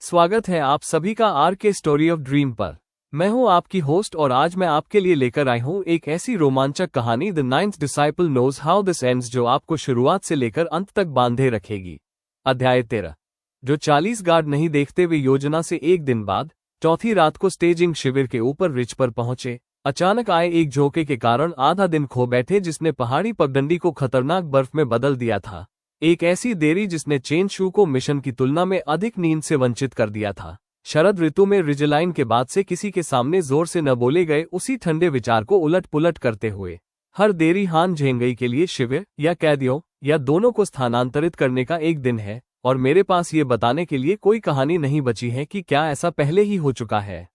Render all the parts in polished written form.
स्वागत है आप सभी का आर के स्टोरी ऑफ ड्रीम पर। मैं हूं आपकी होस्ट और आज मैं आपके लिए लेकर आई हूं एक ऐसी रोमांचक कहानी the ninth disciple knows how this ends जो आपको शुरुआत से लेकर अंत तक बांधे रखेगी। अध्याय 13। जो 40 गार्ड नहीं देखते वे योजना से एक दिन बाद चौथी रात को स्टेजिंग शिविर के ऊपर रिच पर पहुंचे। अचानक आए एक झोंके के कारण आधा दिन खो बैठे जिसने पहाड़ी पगडंडी को खतरनाक बर्फ में बदल दिया था। एक ऐसी देरी जिसने चेन शू को मिशन की तुलना में अधिक नींद से वंचित कर दिया था। शरद ऋतु में रिजलाइन के बाद से किसी के सामने जोर से न बोले गए उसी ठंडे विचार को उलट पुलट करते हुए हर देरी हान झेंगई के लिए शिविर या कैदियों या दोनों को स्थानांतरित करने का एक दिन है और मेरे पास ये बताने के लिए कोई कहानी नहीं बची है कि क्या ऐसा पहले ही हो चुका है।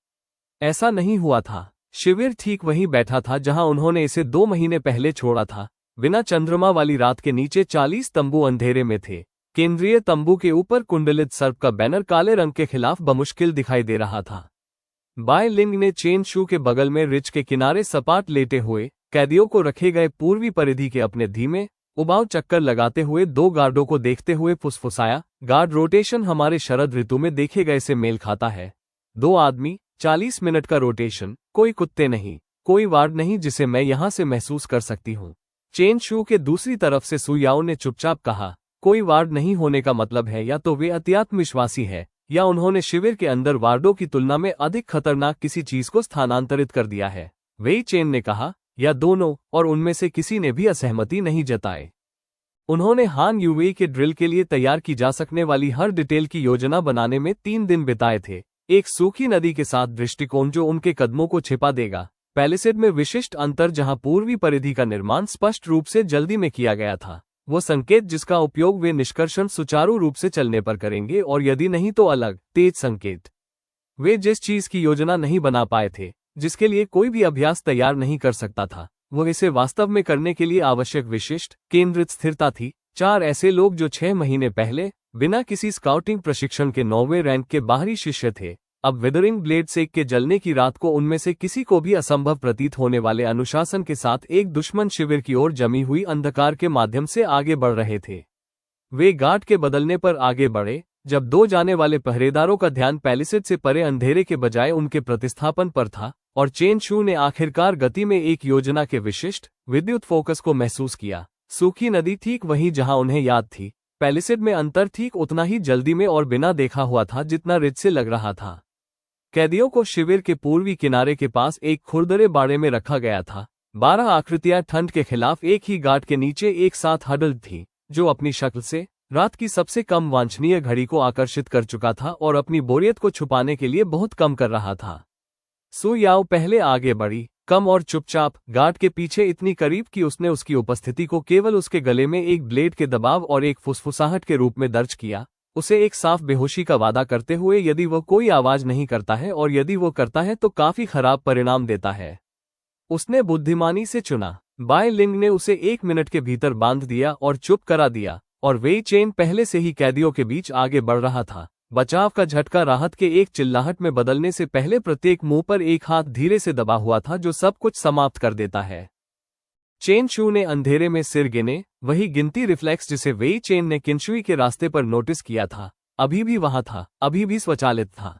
ऐसा नहीं हुआ था। शिविर ठीक वहीं बैठा था जहां उन्होंने इसे 2 महीने पहले छोड़ा था। बिना चंद्रमा वाली रात के नीचे 40 तंबू अंधेरे में थे। केंद्रीय तंबू के ऊपर कुंडलित सर्प का बैनर काले रंग के खिलाफ बमुश्किल दिखाई दे रहा था। बाय लिंग ने चेन शू के बगल में रिच के किनारे सपाट लेटे हुए कैदियों को रखे गए पूर्वी परिधि के अपने धीमे उबाऊ चक्कर लगाते हुए 2 गार्डों को देखते हुए फुसफुसाया, गार्ड रोटेशन हमारे शरद ऋतु में देखे गए से मेल खाता है। 2 आदमी, 40 मिनट का रोटेशन, कोई कुत्ते नहीं, कोई वार्ड नहीं जिसे मैं यहां से महसूस कर सकती हूँ। चेन शू के दूसरी तरफ से सुयाओ ने चुपचाप कहा, कोई वार्ड नहीं होने का मतलब है या तो वे अति आत्मविश्वासी है या उन्होंने शिविर के अंदर वार्डों की तुलना में अधिक खतरनाक किसी चीज को स्थानांतरित कर दिया है। वेई चेन ने कहा, या दोनों, और उनमें से किसी ने भी असहमति नहीं जताए। उन्होंने हान यूवेई के ड्रिल के लिए तैयार की जा सकने वाली हर डिटेल की योजना बनाने में 3 दिन बिताए थे। एक सूखी नदी के साथ दृष्टिकोण जो उनके कदमों को छिपा देगा। पैलिसेड में विशिष्ट अंतर जहां पूर्वी परिधि का निर्माण स्पष्ट रूप से जल्दी में किया गया था। वो संकेत जिसका उपयोग वे निष्कर्षण सुचारू रूप से चलने पर करेंगे और यदि नहीं तो अलग, तेज संकेत। वे जिस चीज की योजना नहीं बना पाए थे, जिसके लिए कोई भी अभ्यास तैयार नहीं कर सकता था, वो इसे वास्तव में करने के लिए आवश्यक विशिष्ट, केंद्रित स्थिरता थी। 4 ऐसे लोग जो 6 महीने पहले बिना किसी स्काउटिंग प्रशिक्षण के 9वें रैंक के बाहरी शिष्य थे, अब विदरिंग ब्लेड सेक के जलने की रात को उनमें से किसी को भी असंभव प्रतीत होने वाले अनुशासन के साथ एक दुश्मन शिविर की ओर जमी हुई अंधकार के माध्यम से आगे बढ़ रहे थे। वे गार्ड के बदलने पर आगे बढ़े जब 2 जाने वाले पहरेदारों का ध्यान पैलिसेड से परे अंधेरे के बजाय उनके प्रतिस्थापन पर था और चेन शू ने आखिरकार गति में एक योजना के विशिष्ट विद्युत फोकस को महसूस किया। सूखी नदी ठीक वहीं जहां उन्हें याद थी। पैलिसेड में अंतर ठीक उतना ही जल्दी में और बिना देखा हुआ था जितना रिच से लग रहा था। कैदियों को शिविर के पूर्वी किनारे के पास एक खुरदरे बाड़े में रखा गया था। 12 आकृतियां ठंड के खिलाफ एक ही गार्ड के नीचे एक साथ हडल्ड थी, जो अपनी शक्ल से रात की सबसे कम वांछनीय घड़ी को आकर्षित कर चुका था और अपनी बोरियत को छुपाने के लिए बहुत कम कर रहा था। सु याओ पहले आगे बढ़ी, कम और चुपचाप, गार्ड के पीछे इतनी करीब कि उसने उसकी उपस्थिति को केवल उसके गले में एक ब्लेड के दबाव और एक फुसफुसाहट के रूप में दर्ज किया, उसे एक साफ बेहोशी का वादा करते हुए यदि वो कोई आवाज नहीं करता है और यदि वो करता है तो काफी खराब परिणाम देता है। उसने बुद्धिमानी से चुना। बाय लिंग ने उसे 1 मिनट के भीतर बांध दिया और चुप करा दिया और वेई चेन पहले से ही कैदियों के बीच आगे बढ़ रहा था। बचाव का झटका राहत के एक चिल्लाहट में बदलने से पहले प्रत्येक मुंह पर एक हाथ धीरे से दबा हुआ था जो सब कुछ समाप्त कर देता है। चेन शू ने अंधेरे में सिर गिने, वही गिनती रिफ्लेक्स जिसे वेई चेन ने किनशुई के रास्ते पर नोटिस किया था, अभी भी वहां था, अभी भी स्वचालित था।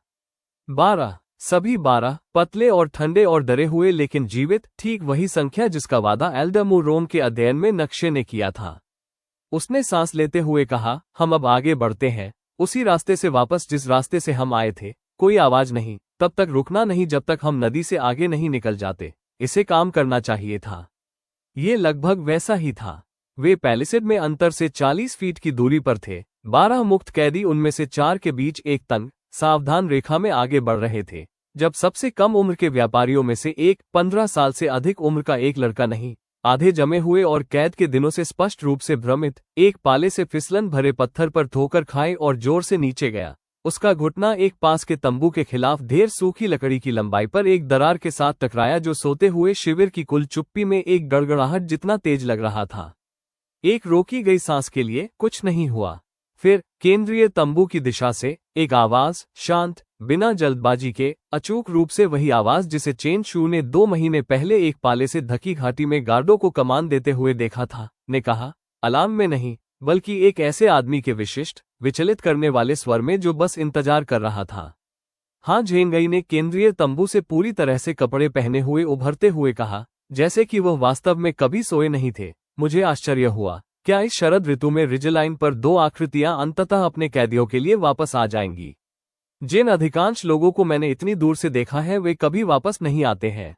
12, सभी 12, पतले और ठंडे और डरे हुए लेकिन जीवित, ठीक वही संख्या जिसका वादा एल्डमू रोम के अध्ययन में नक्शे ने किया था। उसने सांस लेते हुए कहा, हम अब आगे बढ़ते हैं, उसी रास्ते से वापस जिस रास्ते से हम आए थे। कोई आवाज नहीं, तब तक रुकना नहीं जब तक हम नदी से आगे नहीं निकल जाते। इसे काम करना चाहिए था। ये लगभग वैसा ही था। वे पैलिसेड में अंतर से 40 फीट की दूरी पर थे। 12 मुक्त कैदी उनमें से 4 के बीच एक तंग, सावधान रेखा में आगे बढ़ रहे थे। जब सबसे कम उम्र के व्यापारियों में से एक 15 साल से अधिक उम्र का एक लड़का नहीं, आधे जमे हुए और कैद के दिनों से स्पष्ट रूप से भ्रमित, एक पाले से फिसलन भरे पत्थर पर ठोकर खाए और जोर से नीचे गया। उसका घुटना एक पास के तंबू के खिलाफ ढेर सूखी लकड़ी की लंबाई पर एक दरार के साथ टकराया जो सोते हुए शिविर की कुल चुप्पी में एक गड़गड़ाहट जितना तेज लग रहा था। एक रोकी गई सांस के लिए कुछ नहीं हुआ। फिर केंद्रीय तंबू की दिशा से एक आवाज, शांत, बिना जल्दबाजी के, अचूक रूप से वही आवाज जिसे चेन शू ने 2 महीने पहले एक पाले से धकी घाटी में गार्डों को कमान देते हुए देखा था, ने कहा, अलार्म में नहीं, बल्कि एक ऐसे आदमी के विशिष्ट, विचलित करने वाले स्वर में जो बस इंतजार कर रहा था। हाँ, झेंगई ने केंद्रीय तंबू से पूरी तरह से कपड़े पहने हुए उभरते हुए कहा, जैसे कि वह वास्तव में कभी सोए नहीं थे। मुझे आश्चर्य हुआ, क्या इस शरद ऋतु में रिजलाइन पर 2 आकृतियां अंततः अपने कैदियों के लिए वापस आ जाएंगी? जिन अधिकांश लोगों को मैंने इतनी दूर से देखा है वे कभी वापस नहीं आते हैं।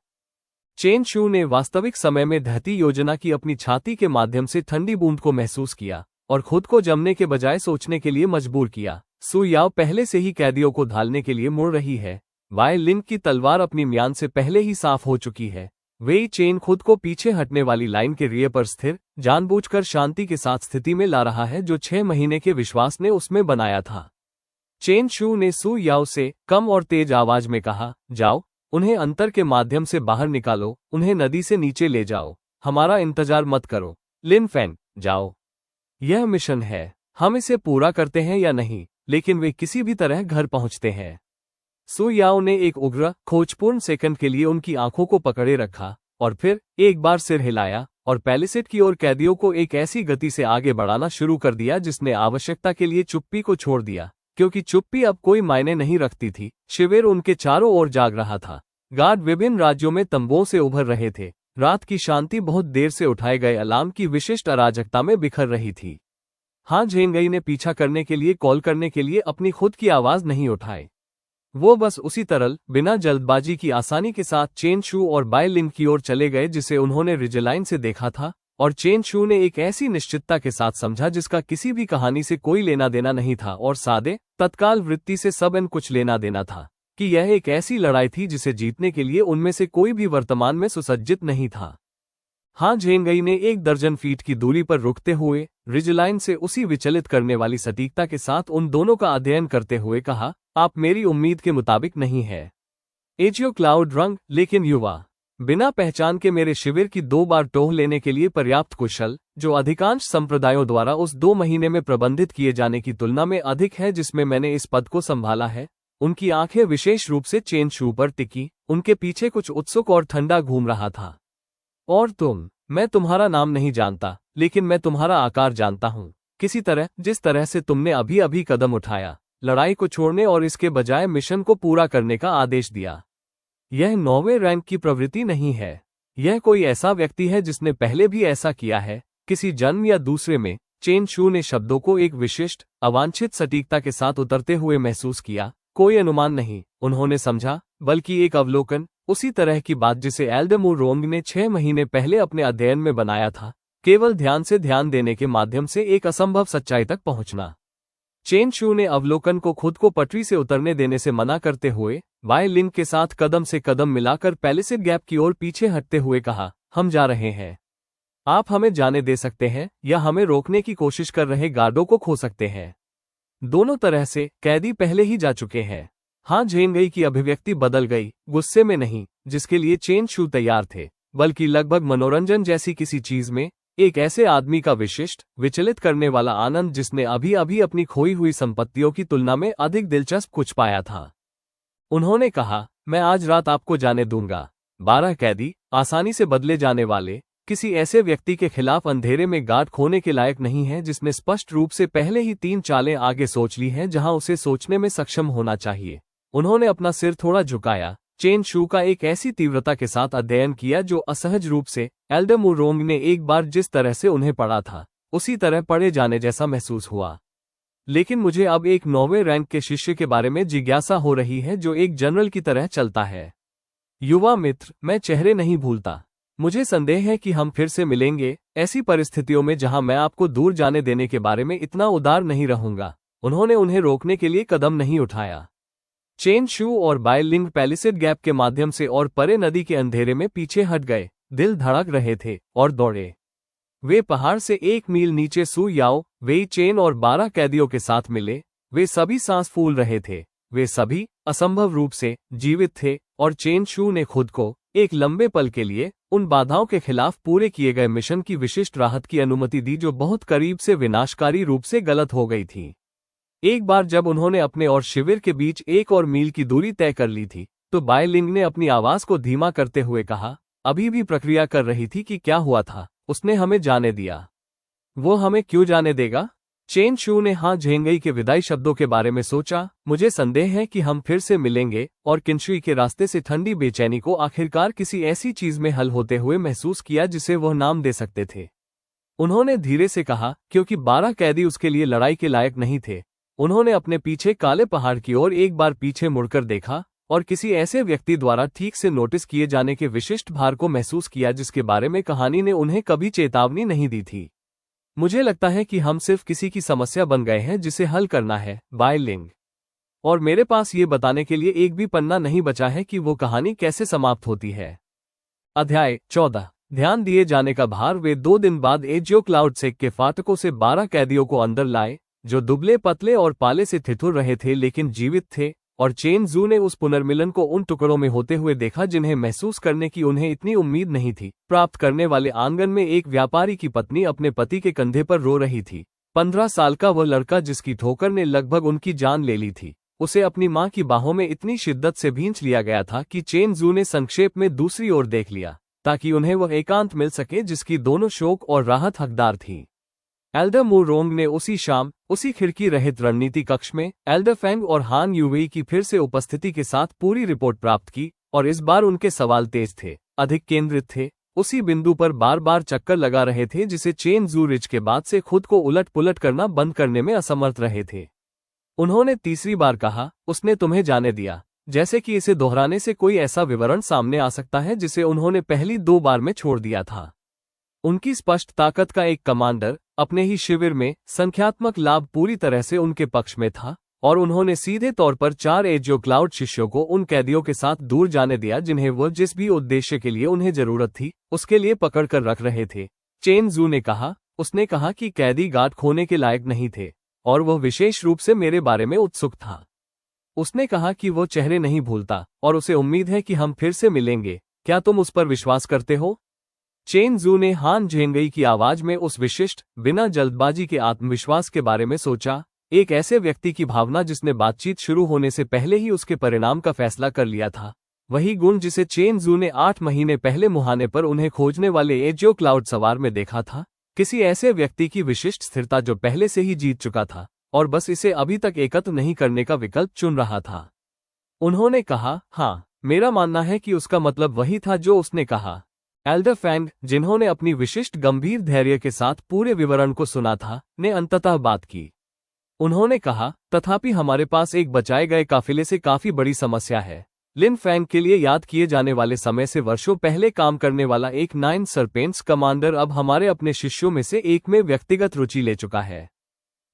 चेन शू ने वास्तविक समय में ढहती योजना की अपनी छाती के माध्यम से ठंडी बूंद को महसूस किया और खुद को जमने के बजाय सोचने के लिए मजबूर किया। सु याओ पहले से ही कैदियों को ढालने के लिए मुड़ रही है। वाई लिन की तलवार अपनी म्यान से पहले ही साफ हो चुकी है। वेई चेन खुद को पीछे हटने वाली लाइन के रिए पर स्थिर, जानबूझकर शांति के साथ स्थिति में ला रहा है जो 6 महीने के विश्वास ने उसमें बनाया था। चेन शू ने सु याओ से कम और तेज आवाज में कहा, जाओ, उन्हें अंतर के माध्यम से बाहर निकालो, उन्हें नदी से नीचे ले जाओ, हमारा इंतजार मत करो। लिन फैंग, जाओ। यह मिशन है, हम इसे पूरा करते हैं या नहीं, लेकिन वे किसी भी तरह घर पहुंचते हैं। सु याओ ने एक उग्र, खोजपूर्ण सेकंड के लिए उनकी आंखों को पकड़े रखा और फिर एक बार सिर हिलाया और पैलिसेड की ओर कैदियों को एक ऐसी गति से आगे बढ़ाना शुरू कर दिया जिसने आवश्यकता के लिए चुप्पी को छोड़ दिया, क्योंकि चुप्पी अब कोई मायने नहीं रखती थी। शिविर उनके चारों ओर जाग रहा था। गार्ड विभिन्न राज्यों में तंबुओं से उभर रहे थे। रात की शांति बहुत देर से उठाए गए अलार्म की विशिष्ट अराजकता में बिखर रही थी। हाँ, झेंगई ने पीछा करने के लिए कॉल करने के लिए अपनी खुद की आवाज नहीं उठाई। वो बस उसी तरल, बिना जल्दबाजी की आसानी के साथ चेन शू और बाय लिन की ओर चले गए जिसे उन्होंने रिजलाइन से देखा था, और चेन शू ने एक ऐसी निश्चितता के साथ समझा जिसका किसी भी कहानी से कोई लेना देना नहीं था और सादे, तत्काल वृत्ति से सब कुछ लेना देना था कि यह एक ऐसी लड़ाई थी जिसे जीतने के लिए उनमें से कोई भी वर्तमान में सुसज्जित नहीं था। हाँ, झेंगई ने 1 दर्जन फीट की दूरी पर रुकते हुए रिजलाइन से उसी विचलित करने वाली सटीकता के साथ उन दोनों का अध्ययन करते हुए कहा, आप मेरी उम्मीद के मुताबिक नहीं है। एजियो क्लाउड रंग, लेकिन युवा, बिना पहचान के मेरे शिविर की 2 बार टोह लेने के लिए पर्याप्त कुशल, जो अधिकांश संप्रदायों द्वारा उस 2 महीने में प्रबंधित किए जाने की तुलना में अधिक है जिसमें मैंने इस पद को संभाला है। उनकी आंखें विशेष रूप से चेन शू पर टिकी, उनके पीछे कुछ उत्सुक और ठंडा घूम रहा था। और तुम, मैं तुम्हारा नाम नहीं जानता, लेकिन मैं तुम्हारा आकार जानता हूं। किसी तरह, जिस तरह से तुमने अभी अभी कदम उठाया, लड़ाई को छोड़ने और इसके बजाय मिशन को पूरा करने का आदेश दिया। यह 9वें रैंक की प्रवृत्ति नहीं है। यह कोई ऐसा व्यक्ति है जिसने पहले भी ऐसा किया है, किसी जन्म या दूसरे में। चेन शू ने शब्दों को एक विशिष्ट, अवांछित सटीकता के साथ उतरते हुए महसूस किया। कोई अनुमान नहीं, उन्होंने समझा, बल्कि एक अवलोकन, उसी तरह की बात जिसे एल्डमूर रोंग ने 6 महीने पहले अपने अध्ययन में बनाया था, केवल ध्यान से ध्यान देने के माध्यम से एक असंभव सच्चाई तक पहुंचना। चेन शू ने अवलोकन को खुद को पटरी से उतरने देने से मना करते हुए वाई लिन के साथ कदम से कदम मिलाकर पैलिसेड गैप की ओर पीछे हटते हुए कहा, हम जा रहे हैं। आप हमें जाने दे सकते हैं या हमें रोकने की कोशिश कर रहे गार्डों को खो सकते हैं। दोनों तरह से कैदी पहले ही जा चुके हैं। हाँ, झेंगई की अभिव्यक्ति बदल गई, गुस्से में नहीं, जिसके लिए चेन शू तैयार थे, बल्कि लगभग मनोरंजन जैसी किसी चीज में, एक ऐसे आदमी का विशिष्ट, विचलित करने वाला आनंद जिसने अभी अभी अपनी खोई हुई संपत्तियों की तुलना में अधिक दिलचस्प कुछ पाया था। उन्होंने कहा, मैं आज रात आपको जाने दूंगा। 12 कैदी, आसानी से बदले जाने वाले, किसी ऐसे व्यक्ति के खिलाफ अंधेरे में गार्ड खोने के लायक नहीं है जिसने स्पष्ट रूप से पहले ही 3 चालें आगे सोच ली हैं जहां उसे सोचने में सक्षम होना चाहिए। उन्होंने अपना सिर थोड़ा झुकाया, चेन शू का एक ऐसी तीव्रता के साथ अध्ययन किया जो असहज रूप से एल्डमूर रोंग ने एक बार जिस तरह से उन्हें पढ़ा था, उसी तरह पढ़े जाने जैसा महसूस हुआ। लेकिन मुझे अब एक 9वें रैंक के शिष्य के बारे में जिज्ञासा हो रही है जो एक जनरल की तरह चलता है। युवा मित्र, मैं चेहरे नहीं भूलता। मुझे संदेह है कि हम फिर से मिलेंगे, ऐसी परिस्थितियों में जहां मैं आपको दूर जाने देने के बारे में इतना उदार नहीं रहूंगा। उन्होंने उन्हें रोकने के लिए कदम नहीं उठाया। चेन शू और बाय लिंग पैलिसेड गैप के माध्यम से और परे नदी के अंधेरे में पीछे हट गए, दिल धड़क रहे थे और दौड़े। वे पहाड़ से 1 मील नीचे सु याओ, वेई चेन और 12 कैदियों के साथ मिले। वे सभी सांस फूल रहे थे, वे सभी असंभव रूप से जीवित थे, और चेन शू ने खुद को एक लंबे पल के लिए उन बाधाओं के खिलाफ पूरे किए गए मिशन की विशिष्ट राहत की अनुमति दी जो बहुत करीब से विनाशकारी रूप से गलत हो गई थी। एक बार जब उन्होंने अपने और शिविर के बीच 1 और मील की दूरी तय कर ली थी, तो बाय लिंग ने अपनी आवाज को धीमा करते हुए कहा, अभी भी प्रक्रिया कर रही थी कि क्या हुआ था, उसने हमें जाने दिया। वो हमें क्यों जाने देगा? चेन शू ने हाँ झेंगई के विदाई शब्दों के बारे में सोचा। मुझे संदेह है कि हम फिर से मिलेंगे, और किनशुई के रास्ते से ठंडी बेचैनी को आखिरकार किसी ऐसी चीज में हल होते हुए महसूस किया जिसे वह नाम दे सकते थे। उन्होंने धीरे से कहा, क्योंकि 12 कैदी उसके लिए लड़ाई के लायक नहीं थे। उन्होंने अपने पीछे काले पहाड़ की ओर एक बार पीछे मुड़कर देखा और किसी ऐसे व्यक्ति द्वारा ठीक से नोटिस किए जाने के विशिष्ट भार को महसूस किया जिसके बारे में कहानी ने उन्हें कभी चेतावनी नहीं दी थी। मुझे लगता है कि हम सिर्फ किसी की समस्या बन गए हैं जिसे हल करना है, बाय लिंग। और मेरे पास ये बताने के लिए एक भी पन्ना नहीं बचा है कि वो कहानी कैसे समाप्त होती है। अध्याय 14। ध्यान दिए जाने का भार। वे 2 दिन बाद एजियो क्लाउड सेक के फाटकों से 12 कैदियों को अंदर लाए, जो दुबले पतले और पाले से ठिठुर रहे थे लेकिन जीवित थे, और चेन जू ने उस पुनर्मिलन को उन टुकड़ों में होते हुए देखा जिन्हें महसूस करने की उन्हें इतनी उम्मीद नहीं थी। प्राप्त करने वाले आंगन में एक व्यापारी की पत्नी अपने पति के कंधे पर रो रही थी। 15 साल का वह लड़का जिसकी ठोकर ने लगभग उनकी जान ले ली थी, उसे अपनी मां की बाहों में इतनी शिद्दत से भींच लिया गया था कि चेन जू ने संक्षेप में दूसरी ओर देख लिया ताकि उन्हें वह एकांत मिल सके जिसकी दोनों शोक और राहत हकदार थी। एल्डर मू रोंग ने उसी शाम उसी खिड़की रहित रणनीति कक्ष में एल्डर फेंग और हान यूवेई की फिर से उपस्थिति के साथ पूरी रिपोर्ट प्राप्त की, और इस बार उनके सवाल तेज थे, अधिक केंद्रित थे, उसी बिंदु पर बार बार चक्कर लगा रहे थे जिसे चेन जू रिच के बाद से खुद को उलट पुलट करना बंद करने में असमर्थ रहे थे। उन्होंने तीसरी बार कहा, उसने तुम्हें जाने दिया, जैसे कि इसे दोहराने से कोई ऐसा विवरण सामने आ सकता है जिसे उन्होंने पहली 2 बार में छोड़ दिया था। उनकी स्पष्ट ताकत का एक कमांडर अपने ही शिविर में संख्यात्मक लाभ पूरी तरह से उनके पक्ष में था, और उन्होंने सीधे तौर पर 4 एजियो क्लाउड शिष्यों को उन कैदियों के साथ दूर जाने दिया जिन्हें वह जिस भी उद्देश्य के लिए उन्हें जरूरत थी उसके लिए पकड़ कर रख रहे थे। चेन जू ने कहा, उसने कहा कि कैदी गार्ड खोने के लायक नहीं थे, और वह विशेष रूप से मेरे बारे में उत्सुक था। उसने कहा कि वो चेहरे नहीं भूलता और उसे उम्मीद है कि हम फिर से मिलेंगे। क्या तुम उस पर विश्वास करते हो? चेन जू ने हान झेंगई की आवाज में उस विशिष्ट, बिना जल्दबाजी के आत्मविश्वास के बारे में सोचा, एक ऐसे व्यक्ति की भावना जिसने बातचीत शुरू होने से पहले ही उसके परिणाम का फैसला कर लिया था। वही गुण जिसे चेन जू ने 8 महीने पहले मुहाने पर उन्हें खोजने वाले एजियो क्लाउड सवार में देखा था। किसी ऐसे व्यक्ति की विशिष्ट स्थिरता जो पहले से ही जीत चुका था और बस इसे अभी तक एकत्र नहीं करने का विकल्प चुन रहा था। उन्होंने कहा, हाँ, मेरा मानना है कि उसका मतलब वही था जो उसने कहा। एल्डर फैंग, जिन्होंने अपनी विशिष्ट गंभीर धैर्य के साथ पूरे विवरण को सुना था, ने अंततः बात की। उन्होंने कहा, तथापि हमारे पास एक बचाए गए काफिले से काफी बड़ी समस्या है। लिन फैंग के लिए याद किए जाने वाले समय से वर्षों पहले काम करने वाला एक 9 सरपेंट्स कमांडर अब हमारे अपने शिष्यों में से एक में व्यक्तिगत रुचि ले चुका है।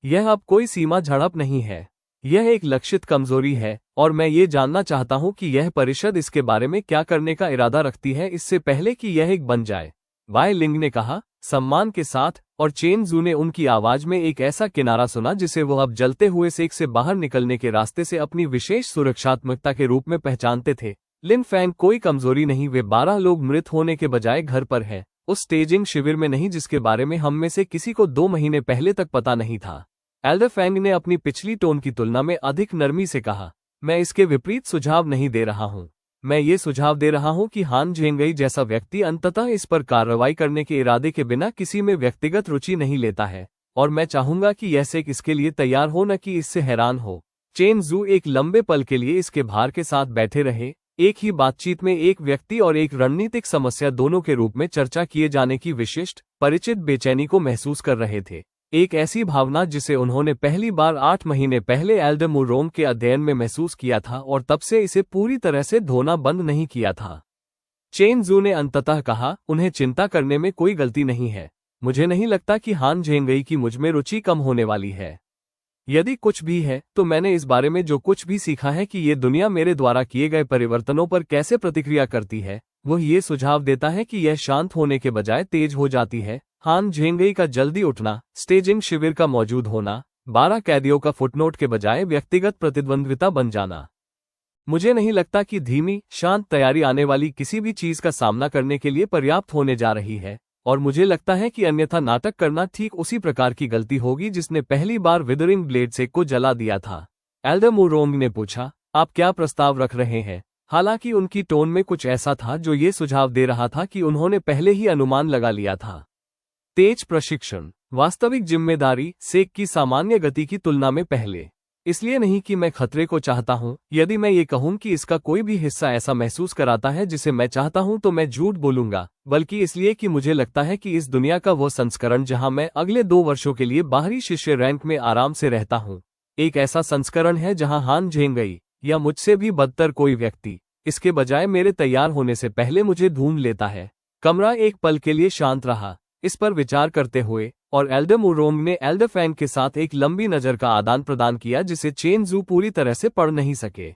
यह अब कोई सीमा झड़प नहीं है, यह एक लक्षित कमजोरी है, और मैं ये जानना चाहता हूं कि यह परिषद इसके बारे में क्या करने का इरादा रखती है इससे पहले कि यह एक बन जाए। वाई लिंग ने कहा, सम्मान के साथ, और चेन जू ने उनकी आवाज में एक ऐसा किनारा सुना जिसे वह अब जलते हुए सेक से बाहर निकलने के रास्ते से अपनी विशेष सुरक्षात्मकता के रूप में पहचानते थे। लिन फैंग कोई कमजोरी नहीं, वे 12 लोग मृत होने के बजाय घर पर है, उस स्टेजिंग शिविर में नहीं जिसके बारे में हम में से किसी को 2 महीने पहले तक पता नहीं था। एल्डर फैंग ने अपनी पिछली टोन की तुलना में अधिक नरमी से कहा, मैं इसके विपरीत सुझाव नहीं दे रहा हूं। मैं ये सुझाव दे रहा हूं कि हान झेंगई जैसा व्यक्ति अंततः इस पर कार्रवाई करने के इरादे के बिना किसी में व्यक्तिगत रुचि नहीं लेता है, और मैं चाहूंगा कि यह सेक इसके लिए तैयार हो न कि इससे हैरान हो। चेन जू एक लंबे पल के लिए इसके भार के साथ बैठे रहे, एक ही बातचीत में एक व्यक्ति और एक रणनीतिक समस्या दोनों के रूप में चर्चा किए जाने की विशिष्ट, परिचित बेचैनी को महसूस कर रहे थे। एक ऐसी भावना जिसे उन्होंने पहली बार 8 महीने पहले एल्डर मू रोंग के अध्ययन में महसूस किया था और तब से इसे पूरी तरह से धोना बंद नहीं किया था। चेन जू ने अंततः कहा, उन्हें चिंता करने में कोई गलती नहीं है। मुझे नहीं लगता कि हान झेंगई की मुझ में रुचि कम होने वाली है। यदि कुछ भी है तो मैंने इस बारे में जो कुछ भी सीखा है कि ये दुनिया मेरे द्वारा किए गए परिवर्तनों पर कैसे प्रतिक्रिया करती है, वह ये सुझाव देता है कि यह शांत होने के बजाय तेज हो जाती है। हान झेंगई का जल्दी उठना, स्टेजिंग शिविर का मौजूद होना, 12 कैदियों का फुटनोट के बजाय व्यक्तिगत प्रतिद्वंद्विता बन जाना। मुझे नहीं लगता कि धीमी, शांत तैयारी आने वाली किसी भी चीज का सामना करने के लिए पर्याप्त होने जा रही है, और मुझे लगता है कि अन्यथा नाटक करना ठीक उसी प्रकार की गलती होगी जिसने पहली बार विदरिंग ब्लेड सेक को जला दिया था। एल्डर मू रोंग ने पूछा, आप क्या प्रस्ताव रख रहे हैं? हालांकि उनकी टोन में कुछ ऐसा था जो ये सुझाव दे रहा था कि उन्होंने पहले ही अनुमान लगा लिया था। तेज प्रशिक्षण। वास्तविक जिम्मेदारी सेक की सामान्य गति की तुलना में पहले। इसलिए नहीं कि मैं खतरे को चाहता हूं। यदि मैं ये कहूं कि इसका कोई भी हिस्सा ऐसा महसूस कराता है जिसे मैं चाहता हूं तो मैं झूठ बोलूंगा, बल्कि इसलिए कि मुझे लगता है कि इस दुनिया का वो संस्करण जहां मैं अगले 2 वर्षों के लिए बाहरी शिष्य रैंक में आराम से रहता हूं, एक ऐसा संस्करण है जहां हान झेंगई या मुझसे भी बदतर कोई व्यक्ति इसके बजाय मेरे तैयार होने से पहले मुझे ढूंढ लेता है। कमरा एक पल के लिए शांत रहा, इस पर विचार करते हुए, और एल्डर मुरोंग ने एल्डर फैंग के साथ एक लंबी नज़र का आदान प्रदान किया जिसे चेन जू पूरी तरह से पढ़ नहीं सके।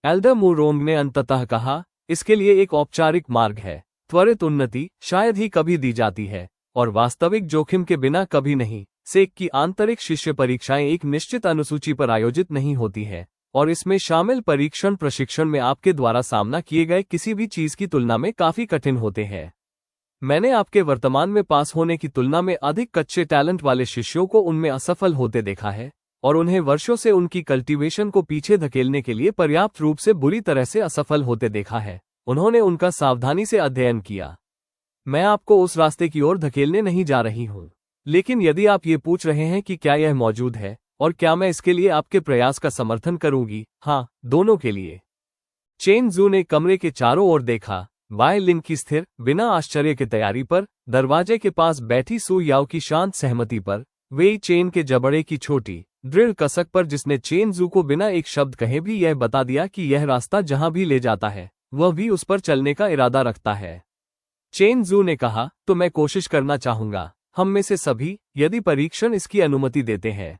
एल्डर मुरोंग ने अंततः कहा, इसके लिए एक औपचारिक मार्ग है। त्वरित उन्नति शायद ही कभी दी जाती है, और वास्तविक जोखिम के बिना कभी नहीं। सेक की आंतरिक शिष्य परीक्षाएं एक निश्चित अनुसूची पर आयोजित नहीं होती है, और इसमें शामिल परीक्षण प्रशिक्षण में आपके द्वारा सामना किए गए किसी भी चीज की तुलना में काफी कठिन होते हैं। मैंने आपके वर्तमान में पास होने की तुलना में अधिक कच्चे टैलेंट वाले शिष्यों को उनमें असफल होते देखा है, और उन्हें वर्षों से उनकी कल्टीवेशन को पीछे धकेलने के लिए पर्याप्त रूप से बुरी तरह से असफल होते देखा है। उन्होंने उनका सावधानी से अध्ययन किया। मैं आपको उस रास्ते की ओर धकेलने नहीं जा रही हूं, लेकिन यदि आप ये पूछ रहे हैं कि क्या यह मौजूद है और क्या मैं इसके लिए आपके प्रयास का समर्थन करूंगी, हाँ, दोनों के लिए। चेन जू ने कमरे के चारों ओर देखा। वाई लिंग की स्थिर, बिना आश्चर्य के तैयारी पर, दरवाजे के पास बैठी सू याओ की शांत सहमति पर, वेई चेन के जबड़े की छोटी, दृढ़ कसक पर जिसने चेन जू को बिना एक शब्द कहे भी यह बता दिया कि यह रास्ता जहां भी ले जाता है, वह भी उस पर चलने का इरादा रखता है। चेन जू ने कहा, तो मैं कोशिश करना चाहूंगा, हम में से सभी, यदि परीक्षण इसकी अनुमति देते हैं।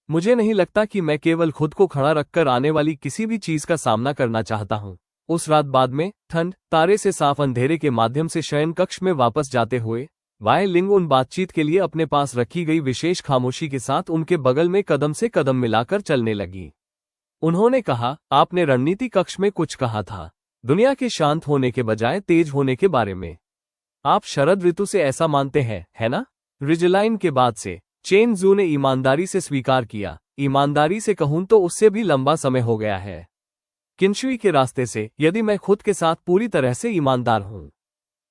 मुझे नहीं लगता कि मैं केवल खुद को खड़ा रखकर आने वाली किसी भी चीज का सामना करना चाहता हूं। उस रात बाद में, ठंड तारे से साफ अंधेरे के माध्यम से शयन कक्ष में वापस जाते हुए, वाई लिंग उन बातचीत के लिए अपने पास रखी गई विशेष खामोशी के साथ उनके बगल में कदम से कदम मिलाकर चलने लगी। उन्होंने कहा, आपने रणनीति कक्ष में कुछ कहा था, दुनिया के शांत होने के बजाय तेज होने के बारे में। आप शरद ऋतु से ऐसा मानते हैं, है ना? रिजलाइन के बाद से चेन जू ने ईमानदारी से स्वीकार किया। ईमानदारी से कहूं तो उससे भी लंबा समय हो गया है। किंशुई के रास्ते से, यदि मैं खुद के साथ पूरी तरह से ईमानदार हूं।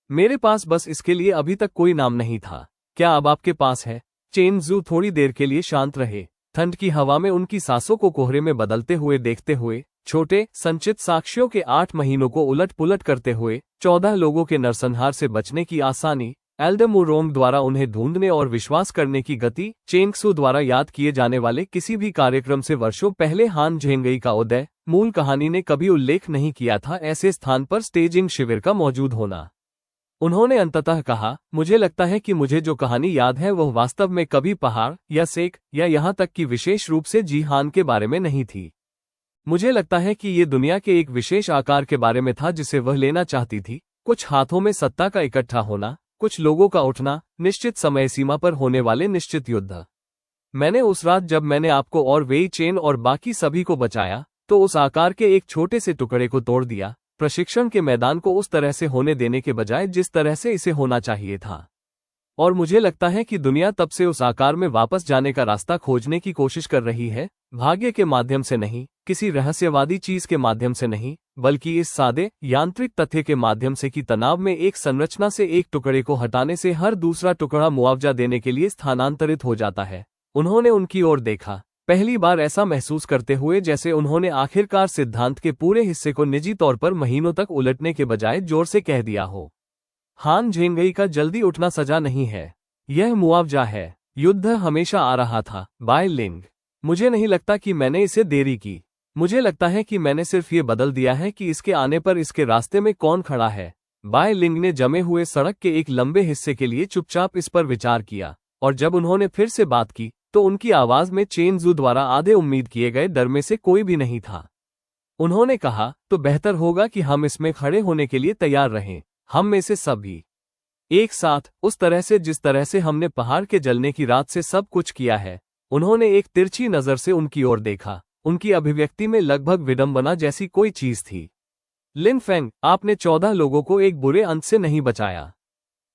मेरे पास बस इसके लिए अभी तक कोई नाम नहीं था। क्या अब आपके पास है? चेन जू थोड़ी देर के लिए शांत रहे, ठंड की हवा में उनकी सांसों को कोहरे में बदलते हुए देखते हुए, छोटे संचित साक्ष्यों के 8 महीनों को उलट पुलट करते हुए, 14 लोगों के नरसंहार से बचने की आसानी, एल्डर मुरोंग द्वारा उन्हें ढूंढने और विश्वास करने की गति, चेंगसू द्वारा याद किए जाने वाले किसी भी कार्यक्रम से वर्षों पहले हान झेंगई का उदय, मूल कहानी ने कभी उल्लेख नहीं किया था ऐसे स्थान पर स्टेजिंग शिविर का मौजूद होना। उन्होंने अंततः कहा, मुझे लगता है कि मुझे जो कहानी याद है वह वास्तव में कभी पहाड़ या सेक या यहाँ तक कि विशेष रूप से जीहान के बारे में नहीं थी। मुझे लगता है कि ये दुनिया के एक विशेष आकार के बारे में था जिसे वह लेना चाहती थी। कुछ हाथों में सत्ता का इकट्ठा होना, कुछ लोगों का उठना, निश्चित समय सीमा पर होने वाले निश्चित युद्ध। मैंने उस रात जब मैंने आपको और वेई चेन और बाकी सभी को बचाया, तो उस आकार के एक छोटे से टुकड़े को तोड़ दिया, प्रशिक्षण के मैदान को उस तरह से होने देने के बजाय जिस तरह से इसे होना चाहिए था। और मुझे लगता है कि दुनिया तब से उस आकार में वापस जाने का रास्ता खोजने की कोशिश कर रही है, भाग्य के माध्यम से नहीं, किसी रहस्यवादी चीज के माध्यम से नहीं, बल्कि इस सादे यांत्रिक तथ्य के माध्यम से कि तनाव में एक संरचना से एक टुकड़े को हटाने से हर दूसरा टुकड़ा मुआवजा देने के लिए स्थानांतरित हो जाता है। उन्होंने उनकी ओर देखा, पहली बार ऐसा महसूस करते हुए जैसे उन्होंने आखिरकार सिद्धांत के पूरे हिस्से को निजी तौर पर महीनों तक उलटने के बजाय जोर से कह दिया हो। हान झेंगई का जल्दी उठना सजा नहीं है, यह मुआवजा है। युद्ध हमेशा आ रहा था, बाय लिंग। मुझे नहीं लगता कि मैंने इसे देरी की। मुझे लगता है कि मैंने सिर्फ ये बदल दिया है कि इसके आने पर इसके रास्ते में कौन खड़ा है। बाय लिंग ने जमे हुए सड़क के एक लंबे हिस्से के लिए चुपचाप इस पर विचार किया, और जब उन्होंने फिर से बात की तो उनकी आवाज में चेन जू द्वारा आधे उम्मीद किए गए डर में से कोई भी नहीं था। उन्होंने कहा, तो बेहतर होगा कि हम इसमें खड़े होने के लिए तैयार रहें, हम में से सभी एक साथ, उस तरह से जिस तरह से हमने पहाड़ के जलने की रात से सब कुछ किया है। उन्होंने एक तिरछी नजर से उनकी ओर देखा, उनकी अभिव्यक्ति में लगभग विडंबना जैसी कोई चीज थी। लिन फेंग, आपने 14 लोगों को एक बुरे अंत से नहीं बचाया।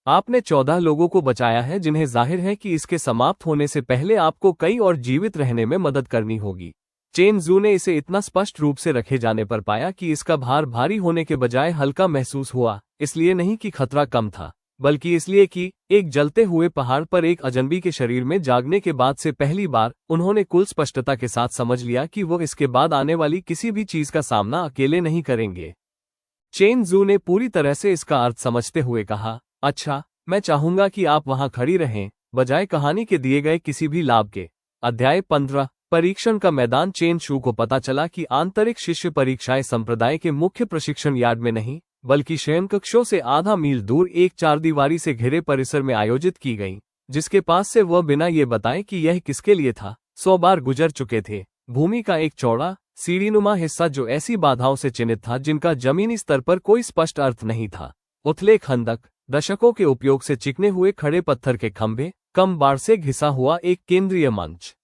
आपने 14 लोगों को बचाया है जिन्हें जाहिर है कि इसके समाप्त होने से पहले आपको कई और जीवित रहने में मदद करनी होगी। चेन जू ने इसे इतना स्पष्ट रूप से रखे जाने पर पाया कि इसका भार भारी होने के बजाय हल्का महसूस हुआ, इसलिए नहीं कि खतरा कम था, बल्कि इसलिए कि एक जलते हुए पहाड़ पर एक अजनबी के शरीर में जागने के बाद से पहली बार उन्होंने कुल स्पष्टता के साथ समझ लिया कि वो इसके बाद आने वाली किसी भी चीज का सामना अकेले नहीं करेंगे। चेन जू ने पूरी तरह से इसका अर्थ समझते हुए कहा, अच्छा, मैं चाहूंगा कि आप वहां खड़ी रहें, बजाय कहानी के दिए गए किसी भी लाभ के। अध्याय 15 परीक्षण का मैदान। चेन शू को पता चला कि आंतरिक शिष्य परीक्षाएं संप्रदाय के मुख्य प्रशिक्षण यार्ड में नहीं, बल्कि शयनकक्षों से आधा मील दूर एक चारदीवारी से घिरे परिसर में आयोजित की गई, जिसके पास से वह बिना ये बताए कि यह किसके लिए था 100 बार गुजर चुके थे। भूमि का एक चौड़ा सीढ़ीनुमा हिस्सा जो ऐसी बाधाओं से चिन्हित था जिनका जमीनी स्तर पर कोई स्पष्ट अर्थ नहीं था। उथले खंदक, दशकों के उपयोग से चिकने हुए खड़े पत्थर के खंभे, कम बाढ़ से घिसा हुआ एक केंद्रीय मंच।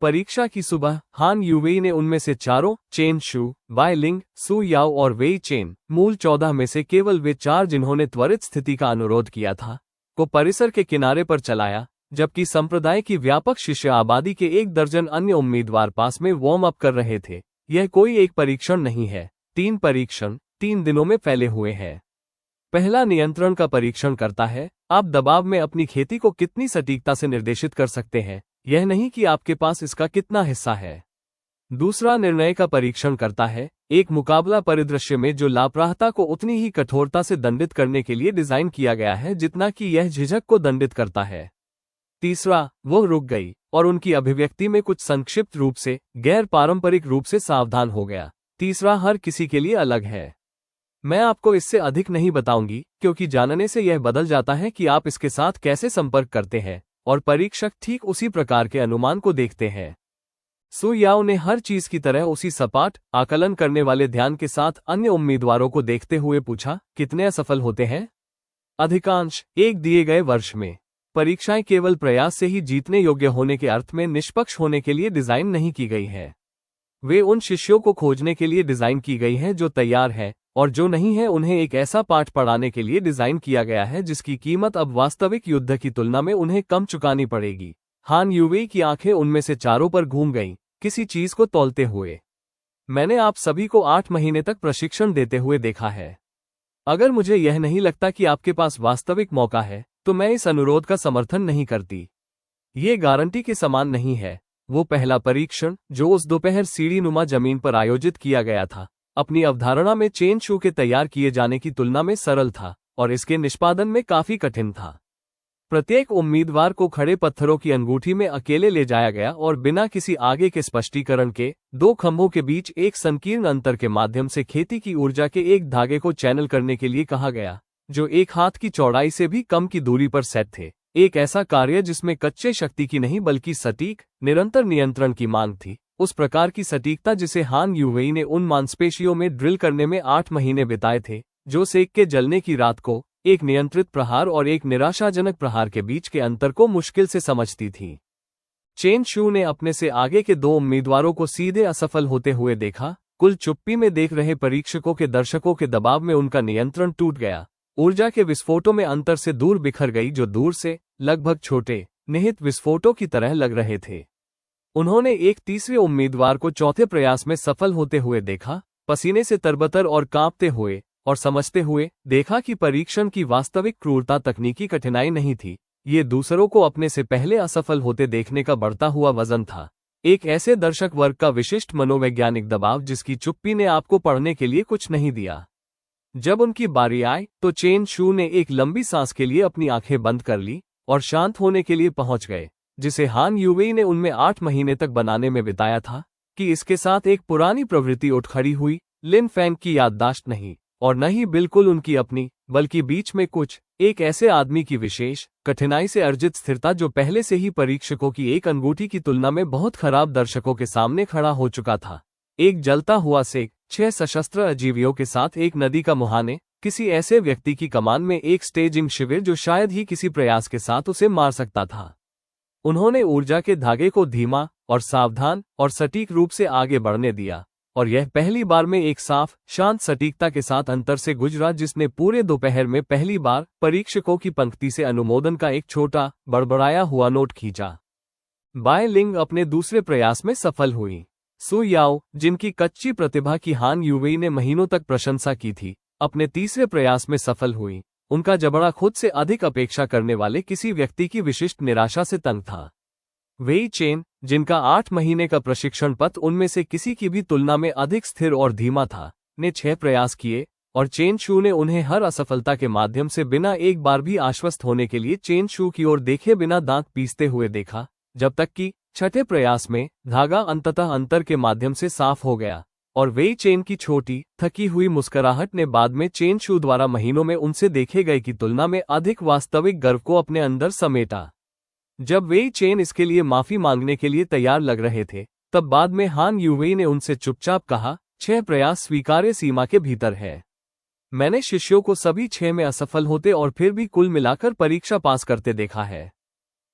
परीक्षा की सुबह हान यूवेई ने उनमें से चारों, चेन शू, बाय लिंग, सु याओ और वेई चेन, मूल 14 में से केवल वे 4 जिन्होंने त्वरित स्थिति का अनुरोध किया था, को परिसर के किनारे पर चलाया, जबकि संप्रदाय की व्यापक शिष्य आबादी के 1 दर्जन अन्य उम्मीदवार पास में वार्म अप कर रहे थे। यह कोई एक परीक्षण नहीं है, 3 परीक्षण 3 दिनों में फैले हुए हैं। पहला नियंत्रण का परीक्षण करता है, आप दबाव में अपनी खेती को कितनी सटीकता से निर्देशित कर सकते हैं, यह नहीं कि आपके पास इसका कितना हिस्सा है। दूसरा निर्णय का परीक्षण करता है, एक मुकाबला परिदृश्य में जो लापरवाहता को उतनी ही कठोरता से दंडित करने के लिए डिजाइन किया गया है जितना कि यह झिझक को दंडित करता है। तीसरा, वो रुक गई और उनकी अभिव्यक्ति में कुछ संक्षिप्त रूप से, गैर पारंपरिक रूप से सावधान हो गया। तीसरा हर किसी के लिए अलग है। मैं आपको इससे अधिक नहीं बताऊंगी, क्योंकि जानने से यह बदल जाता है कि आप इसके साथ कैसे संपर्क करते हैं, और परीक्षक ठीक उसी प्रकार के अनुमान को देखते हैं। सु याओ ने हर चीज की तरह उसी सपाट, आकलन करने वाले ध्यान के साथ अन्य उम्मीदवारों को देखते हुए पूछा, कितने असफल होते हैं? अधिकांश, एक दिए गए वर्ष में। परीक्षाएं केवल प्रयास से ही जीतने योग्य होने के अर्थ में निष्पक्ष होने के लिए डिजाइन नहीं की गई है। वे उन शिष्यों को खोजने के लिए डिजाइन की गई हैं जो तैयार है, और जो नहीं है उन्हें एक ऐसा पाठ पढ़ाने के लिए डिजाइन किया गया है जिसकी कीमत अब वास्तविक युद्ध की तुलना में उन्हें कम चुकानी पड़ेगी। हान यूवेई की आंखें उनमें से चारों पर घूम गईं, किसी चीज को तौलते हुए। मैंने आप सभी को 8 महीने तक प्रशिक्षण देते हुए देखा है। अगर मुझे यह नहीं लगता कि आपके पास वास्तविक मौका है, तो मैं इस अनुरोध का समर्थन नहीं करती। ये गारंटी के समान नहीं है। वो पहला परीक्षण, जो उस दोपहर सीढ़ीनुमा जमीन पर आयोजित किया गया था, अपनी अवधारणा में चेन शू के तैयार किए जाने की तुलना में सरल था, और इसके निष्पादन में काफी कठिन था। प्रत्येक उम्मीदवार को खड़े पत्थरों की अंगूठी में अकेले ले जाया गया और बिना किसी आगे के स्पष्टीकरण के 2 खंभों के बीच एक संकीर्ण अंतर के माध्यम से खेती की ऊर्जा के एक धागे को चैनल करने के लिए कहा गया, जो 1 हाथ की चौड़ाई से भी कम की दूरी पर सेट थे। एक ऐसा कार्य जिसमें कच्चे शक्ति की नहीं बल्कि सटीक, निरंतर नियंत्रण की मांग थी, उस प्रकार की सटीकता जिसे हान यूवेई ने उन मांसपेशियों में ड्रिल करने में 8 महीने बिताए थे, जो सेक के जलने की रात को, एक नियंत्रित प्रहार और एक निराशाजनक प्रहार के बीच के अंतर को मुश्किल से समझती थी। चेन शू ने अपने से आगे के 2 उम्मीदवारों को सीधे असफल होते हुए देखा। कुल चुप्पी में देख रहे परीक्षकों के दर्शकों के दबाव में उनका नियंत्रण टूट गया। ऊर्जा के विस्फोटों में अंतर से दूर बिखर गई, जो दूर से लगभग छोटे, निहित विस्फोटों की तरह लग रहे थे। उन्होंने एक तीसरे उम्मीदवार को चौथे प्रयास में सफल होते हुए देखा, पसीने से तरबतर और कांपते हुए, और समझते हुए देखा कि परीक्षण की वास्तविक क्रूरता तकनीकी कठिनाई नहीं थी, ये दूसरों को अपने से पहले असफल होते देखने का बढ़ता हुआ वजन था। एक ऐसे दर्शक वर्ग का विशिष्ट मनोवैज्ञानिक दबाव जिसकी चुप्पी ने आपको पढ़ने के लिए कुछ नहीं दिया। जब उनकी बारी आई तो चेन शू ने एक लंबी सांस के लिए अपनी आंखें बंद कर ली और शांत होने के लिए पहुंच गए, जिसे हान यूवेई ने उनमें 8 महीने तक बनाने में बिताया था, कि इसके साथ एक पुरानी प्रवृत्ति उठ खड़ी हुई, लिन फैंग की याददाश्त नहीं, और न ही बिल्कुल उनकी अपनी, बल्कि बीच में कुछ, एक ऐसे आदमी की विशेष, कठिनाई से अर्जित स्थिरता जो पहले से ही परीक्षकों की एक अंगूठी की तुलना में बहुत खराब दर्शकों के सामने खड़ा हो चुका था। एक जलता हुआ सेक, 6 सशस्त्र अजीवियों के साथ एक नदी का मुहाने, किसी ऐसे व्यक्ति की कमान में एक स्टेजिंग शिविर जो शायद ही किसी प्रयास के साथ उसे मार सकता था। उन्होंने ऊर्जा के धागे को धीमा और सावधान और सटीक रूप से आगे बढ़ने दिया, और यह पहली बार में एक साफ, शांत सटीकता के साथ अंतर से गुजरा जिसने पूरे दोपहर में पहली बार परीक्षकों की पंक्ति से अनुमोदन का एक छोटा, बड़बड़ाया हुआ नोट खींचा। बाय लिंग अपने दूसरे प्रयास में सफल हुई। सु याओ, जिनकी कच्ची प्रतिभा की हान यूवेई ने महीनों तक प्रशंसा की थी, अपने तीसरे प्रयास में सफल हुई, उनका जबड़ा खुद से अधिक अपेक्षा करने वाले किसी व्यक्ति की विशिष्ट निराशा से तंग था। वेई चेन, जिनका 8 महीने का प्रशिक्षण पथ उनमें से किसी की भी तुलना में अधिक स्थिर और धीमा था, ने 6 प्रयास किए, और चेन शू ने उन्हें हर असफलता के माध्यम से बिना एक बार भी आश्वस्त होने के लिए चेन शू की ओर देखे बिना दांत पीसते हुए देखा, जब तक कि छठे प्रयास में धागा अंततः अंतर के माध्यम से साफ हो गया, और वेई चेन की छोटी थकी हुई मुस्कुराहट ने बाद में चेन शू द्वारा महीनों में उनसे देखे गए की तुलना में अधिक वास्तविक गर्व को अपने अंदर समेटा। जब वेई चेन इसके लिए माफी मांगने के लिए तैयार लग रहे थे, तब बाद में हान युवेई ने उनसे चुपचाप कहा, 6 प्रयास स्वीकार्य सीमा के भीतर है। मैंने शिष्यों को सभी 6 में असफल होते और फिर भी कुल मिलाकर परीक्षा पास करते देखा है।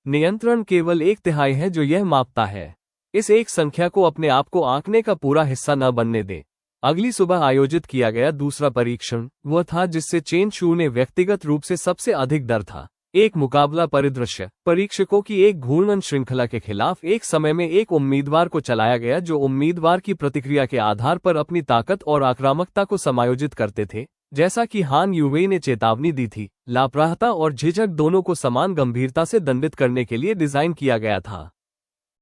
नियंत्रण केवल 1/3 है जो यह मापता है। इस एक संख्या को अपने आप को आंकने का पूरा हिस्सा न बनने दें। अगली सुबह आयोजित किया गया दूसरा परीक्षण वह था जिससे चेन शू ने व्यक्तिगत रूप से सबसे अधिक डर था। एक मुकाबला परिदृश्य, परीक्षकों की एक घूर्णन श्रृंखला के खिलाफ एक समय में एक उम्मीदवार को चलाया गया जो उम्मीदवार की प्रतिक्रिया के आधार पर अपनी ताकत और आक्रामकता को समायोजित करते थे। जैसा कि हान युवेई ने चेतावनी दी थी, लापरवाहता और झिझक दोनों को समान गंभीरता से दंडित करने के लिए डिजाइन किया गया था।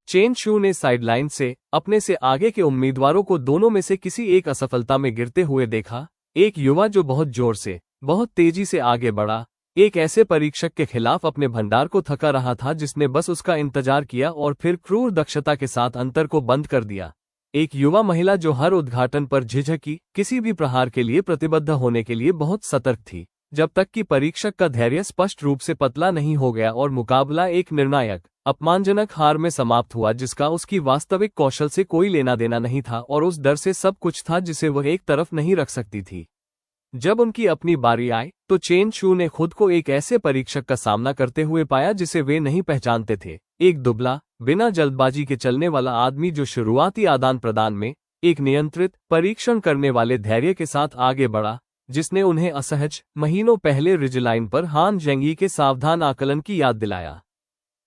चेन शू ने साइडलाइन से अपने से आगे के उम्मीदवारों को दोनों में से किसी एक असफलता में गिरते हुए देखा। एक युवा जो बहुत जोर से, बहुत तेजी से आगे बढ़ा, एक ऐसे परीक्षक के खिलाफ अपने भंडार को थका रहा था जिसने बस उसका इंतजार किया और फिर क्रूर दक्षता के साथ अंतर को बंद कर दिया। एक युवा महिला जो हर उद्घाटन पर झिझकी, किसी भी प्रहार के लिए प्रतिबद्ध होने के लिए बहुत सतर्क थी, जब तक कि परीक्षक का धैर्य स्पष्ट रूप से पतला नहीं हो गया और मुकाबला एक निर्णायक, अपमानजनक हार में समाप्त हुआ जिसका उसकी वास्तविक कौशल से कोई लेना देना नहीं था और उस डर से सब कुछ था जिसे वह एक तरफ नहीं रख सकती थी। जब उनकी अपनी बारी आई तो चेन शू ने खुद को एक ऐसे परीक्षक का सामना करते हुए पाया जिसे वे नहीं पहचानते थे। एक दुबला, बिना जल्दबाजी के चलने वाला आदमी जो शुरुआती आदान प्रदान में एक नियंत्रित परीक्षण करने वाले धैर्य के साथ आगे बढ़ा, जिसने उन्हें असहज महीनों पहले रिजलाइन पर हान जेंगी के सावधान आकलन की याद दिलाया।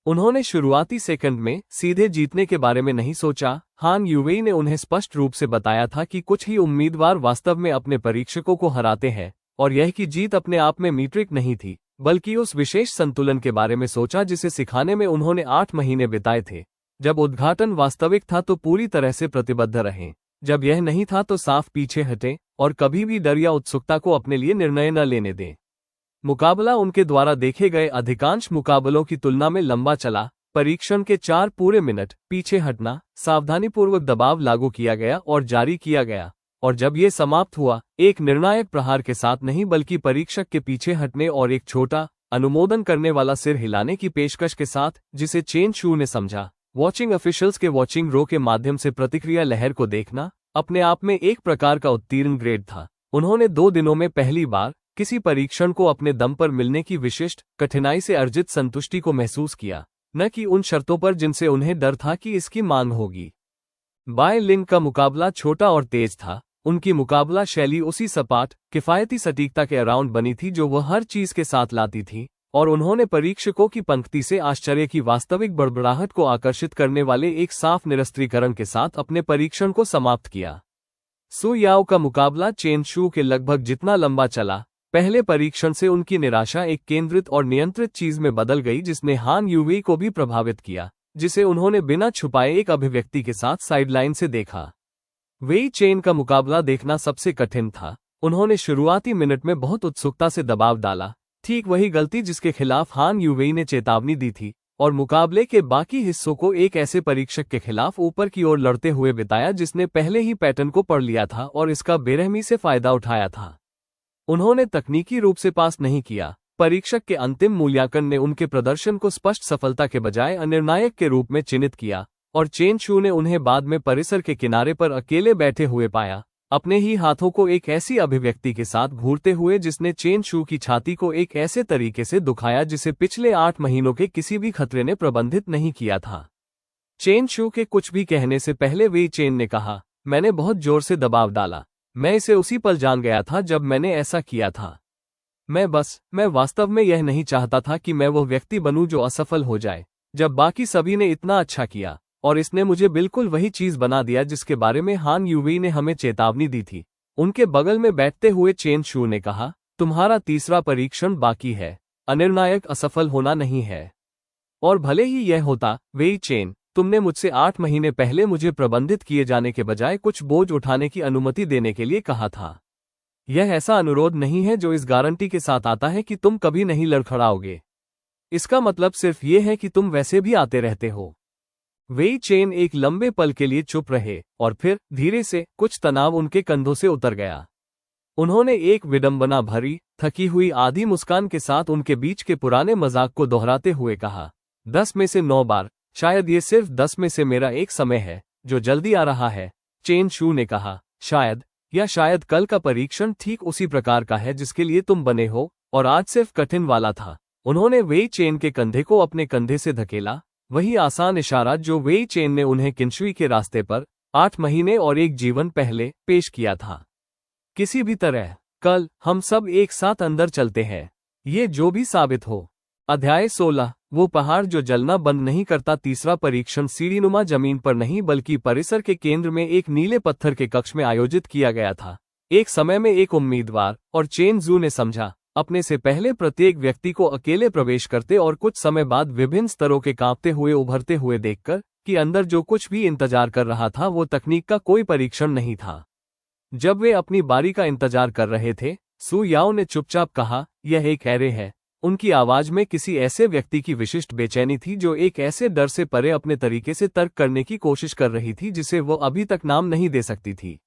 उन्होंने शुरुआती सेकंड में सीधे जीतने के बारे में नहीं सोचा। हान युवेई ने उन्हें स्पष्ट रूप से बताया था कि कुछ ही उम्मीदवार वास्तव में अपने परीक्षकों को हराते हैं, और यह कि जीत अपने आप में मीट्रिक नहीं थी, बल्कि उस विशेष संतुलन के बारे में सोचा जिसे सिखाने में उन्होंने 8 महीने बिताए थे। जब उद्घाटन वास्तविक था तो पूरी तरह से प्रतिबद्ध रहें, जब यह नहीं था तो साफ पीछे हटें, और कभी भी डर या उत्सुकता को अपने लिए निर्णय न लेने दें। मुकाबला उनके द्वारा देखे गए अधिकांश मुकाबलों की तुलना में लंबा चला। परीक्षण के 4 पूरे मिनट पीछे हटना, सावधानीपूर्वक दबाव लागू किया गया और जारी किया गया, और जब ये समाप्त हुआ, एक निर्णायक प्रहार के साथ नहीं बल्कि परीक्षक के पीछे हटने और एक छोटा अनुमोदन करने वाला सिर हिलाने की पेशकश के साथ, जिसे चेन शू ने समझा। वॉचिंग ऑफिशियल्स के वॉचिंग रो के माध्यम से प्रतिक्रिया लहर को देखना अपने आप में एक प्रकार का उत्तीर्ण ग्रेड था। उन्होंने 2 दिनों में पहली बार किसी परीक्षण को अपने दम पर मिलने की विशिष्ट कठिनाई से अर्जित संतुष्टि को महसूस किया, न कि उन शर्तों पर जिनसे उन्हें डर था कि इसकी मांग होगी। बाय लिंग का मुकाबला छोटा और तेज था। उनकी मुकाबला शैली उसी सपाट, किफायती सटीकता के अराउंड बनी थी जो वह हर चीज के साथ लाती थी, और उन्होंने परीक्षकों की पंक्ति से आश्चर्य की वास्तविक बड़बड़ाहट को आकर्षित करने वाले एक साफ निरस्त्रीकरण के साथ अपने परीक्षण को समाप्त किया। सु याओ का मुकाबला चेन शू के लगभग जितना लंबा चला। पहले परीक्षण से उनकी निराशा एक केंद्रित और नियंत्रित चीज में बदल गई जिसने हान युवेई को भी प्रभावित किया, जिसे उन्होंने बिना छुपाए एक अभिव्यक्ति के साथ साइडलाइन से देखा। वेई चेन का मुकाबला देखना सबसे कठिन था। उन्होंने शुरुआती मिनट में बहुत उत्सुकता से दबाव डाला, ठीक वही गलती जिसके खिलाफ हान युवेई ने चेतावनी दी थी, और मुकाबले के बाकी हिस्सों को एक ऐसे परीक्षक के खिलाफ ऊपर की ओर लड़ते हुए बिताया जिसने पहले ही पैटर्न को पढ़ लिया था और इसका बेरहमी से फायदा उठाया था। उन्होंने तकनीकी रूप से पास नहीं किया। परीक्षक के अंतिम मूल्यांकन ने उनके प्रदर्शन को स्पष्ट सफलता के बजाय अनिर्णायक के रूप में चिन्हित किया, और चेन शू ने उन्हें बाद में परिसर के किनारे पर अकेले बैठे हुए पाया, अपने ही हाथों को एक ऐसी अभिव्यक्ति के साथ घूरते हुए जिसने चेन शू की छाती को एक ऐसे तरीके से दुखाया जिसे पिछले 8 महीनों के किसी भी खतरे ने प्रबंधित नहीं किया था। चेन शू के कुछ भी कहने से पहले वेई चेन ने कहा, मैंने बहुत जोर से दबाव डाला। मैं इसे उसी पल जान गया था जब मैंने ऐसा किया था। मैं वास्तव में यह नहीं चाहता था कि मैं वो व्यक्ति बनूं जो असफल हो जाए, जब बाकी सभी ने इतना अच्छा किया, और इसने मुझे बिल्कुल वही चीज बना दिया जिसके बारे में हान युवेई ने हमें चेतावनी दी थी। उनके बगल में बैठते हुए चेन शू ने कहा, तुम्हारा तीसरा परीक्षण बाकी है। अनिर्णायक असफल होना नहीं है। और भले ही यह होता, वेई चेन, तुमने मुझसे 8 महीने पहले मुझे प्रबंधित किए जाने के बजाय कुछ बोझ उठाने की अनुमति देने के लिए कहा था। यह ऐसा अनुरोध नहीं है जो इस गारंटी के साथ आता है कि तुम कभी नहीं लड़खड़ाओगे। इसका मतलब सिर्फ ये है कि तुम वैसे भी आते रहते हो। वेई चेन एक लंबे पल के लिए चुप रहे और फिर धीरे से कुछ तनाव उनके कंधों से उतर गया। उन्होंने एक विडंबना भरी, थकी हुई आधी मुस्कान के साथ उनके बीच के पुराने मजाक को दोहराते हुए कहा, 10 में से 9 बार, शायद ये सिर्फ 10 में से मेरा एक समय है जो जल्दी आ रहा है। चेन शू ने कहा, शायद, या शायद कल का परीक्षण ठीक उसी प्रकार का है जिसके लिए तुम बने हो, और आज सिर्फ कठिन वाला था। उन्होंने वेई चेन के कंधे को अपने कंधे से धकेला, वही आसान इशारा जो वेई चेन ने उन्हें किंशुई के रास्ते पर 8 महीने और एक जीवन पहले पेश किया था। किसी भी तरह, कल हम सब एक साथ अंदर चलते हैं, ये जो भी साबित हो। अध्याय 16, वो पहाड़ जो जलना बंद नहीं करता। तीसरा परीक्षण सीढ़ीनुमा जमीन पर नहीं बल्कि परिसर के केंद्र में एक नीले पत्थर के कक्ष में आयोजित किया गया था। एक समय में एक उम्मीदवार, और चेन जू ने समझा, अपने से पहले प्रत्येक व्यक्ति को अकेले प्रवेश करते और कुछ समय बाद विभिन्न स्तरों के कांपते हुए उभरते हुए देखकर कि अंदर जो कुछ भी इंतजार कर रहा था वो तकनीक का कोई परीक्षण नहीं था। जब वे अपनी बारी का इंतजार कर रहे थे, सू याओ ने चुपचाप कहा, यह एक एरे है। उनकी आवाज में किसी ऐसे व्यक्ति की विशिष्ट बेचैनी थी जो एक ऐसे डर से परे अपने तरीके से तर्क करने की कोशिश कर रही थी जिसे वो अभी तक नाम नहीं दे सकती थी।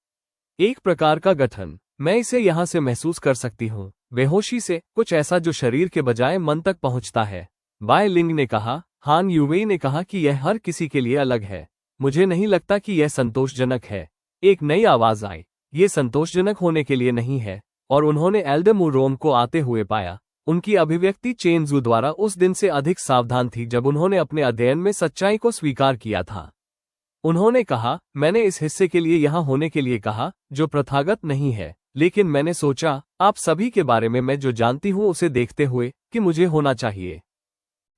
एक प्रकार का गठन, मैं इसे यहां से महसूस कर सकती हूँ, बेहोशी से, कुछ ऐसा जो शरीर के बजाय मन तक पहुंचता है। बाय लिंग ने कहा। हान यूवेई ने कहा कि यह हर किसी के लिए अलग है। मुझे नहीं लगता कि यह संतोषजनक है। एक नई आवाज आई, ये संतोषजनक होने के लिए नहीं है, और उन्होंने एल्डमुरोम को आते हुए पाया। उनकी अभिव्यक्ति चेन जू द्वारा उस दिन से अधिक सावधान थी जब उन्होंने अपने अध्ययन में सच्चाई को स्वीकार किया था। उन्होंने कहा, मैंने इस हिस्से के लिए यहाँ होने के लिए कहा जो प्रथागत नहीं है, लेकिन मैंने सोचा, आप सभी के बारे में मैं जो जानती हूँ उसे देखते हुए, कि मुझे होना चाहिए।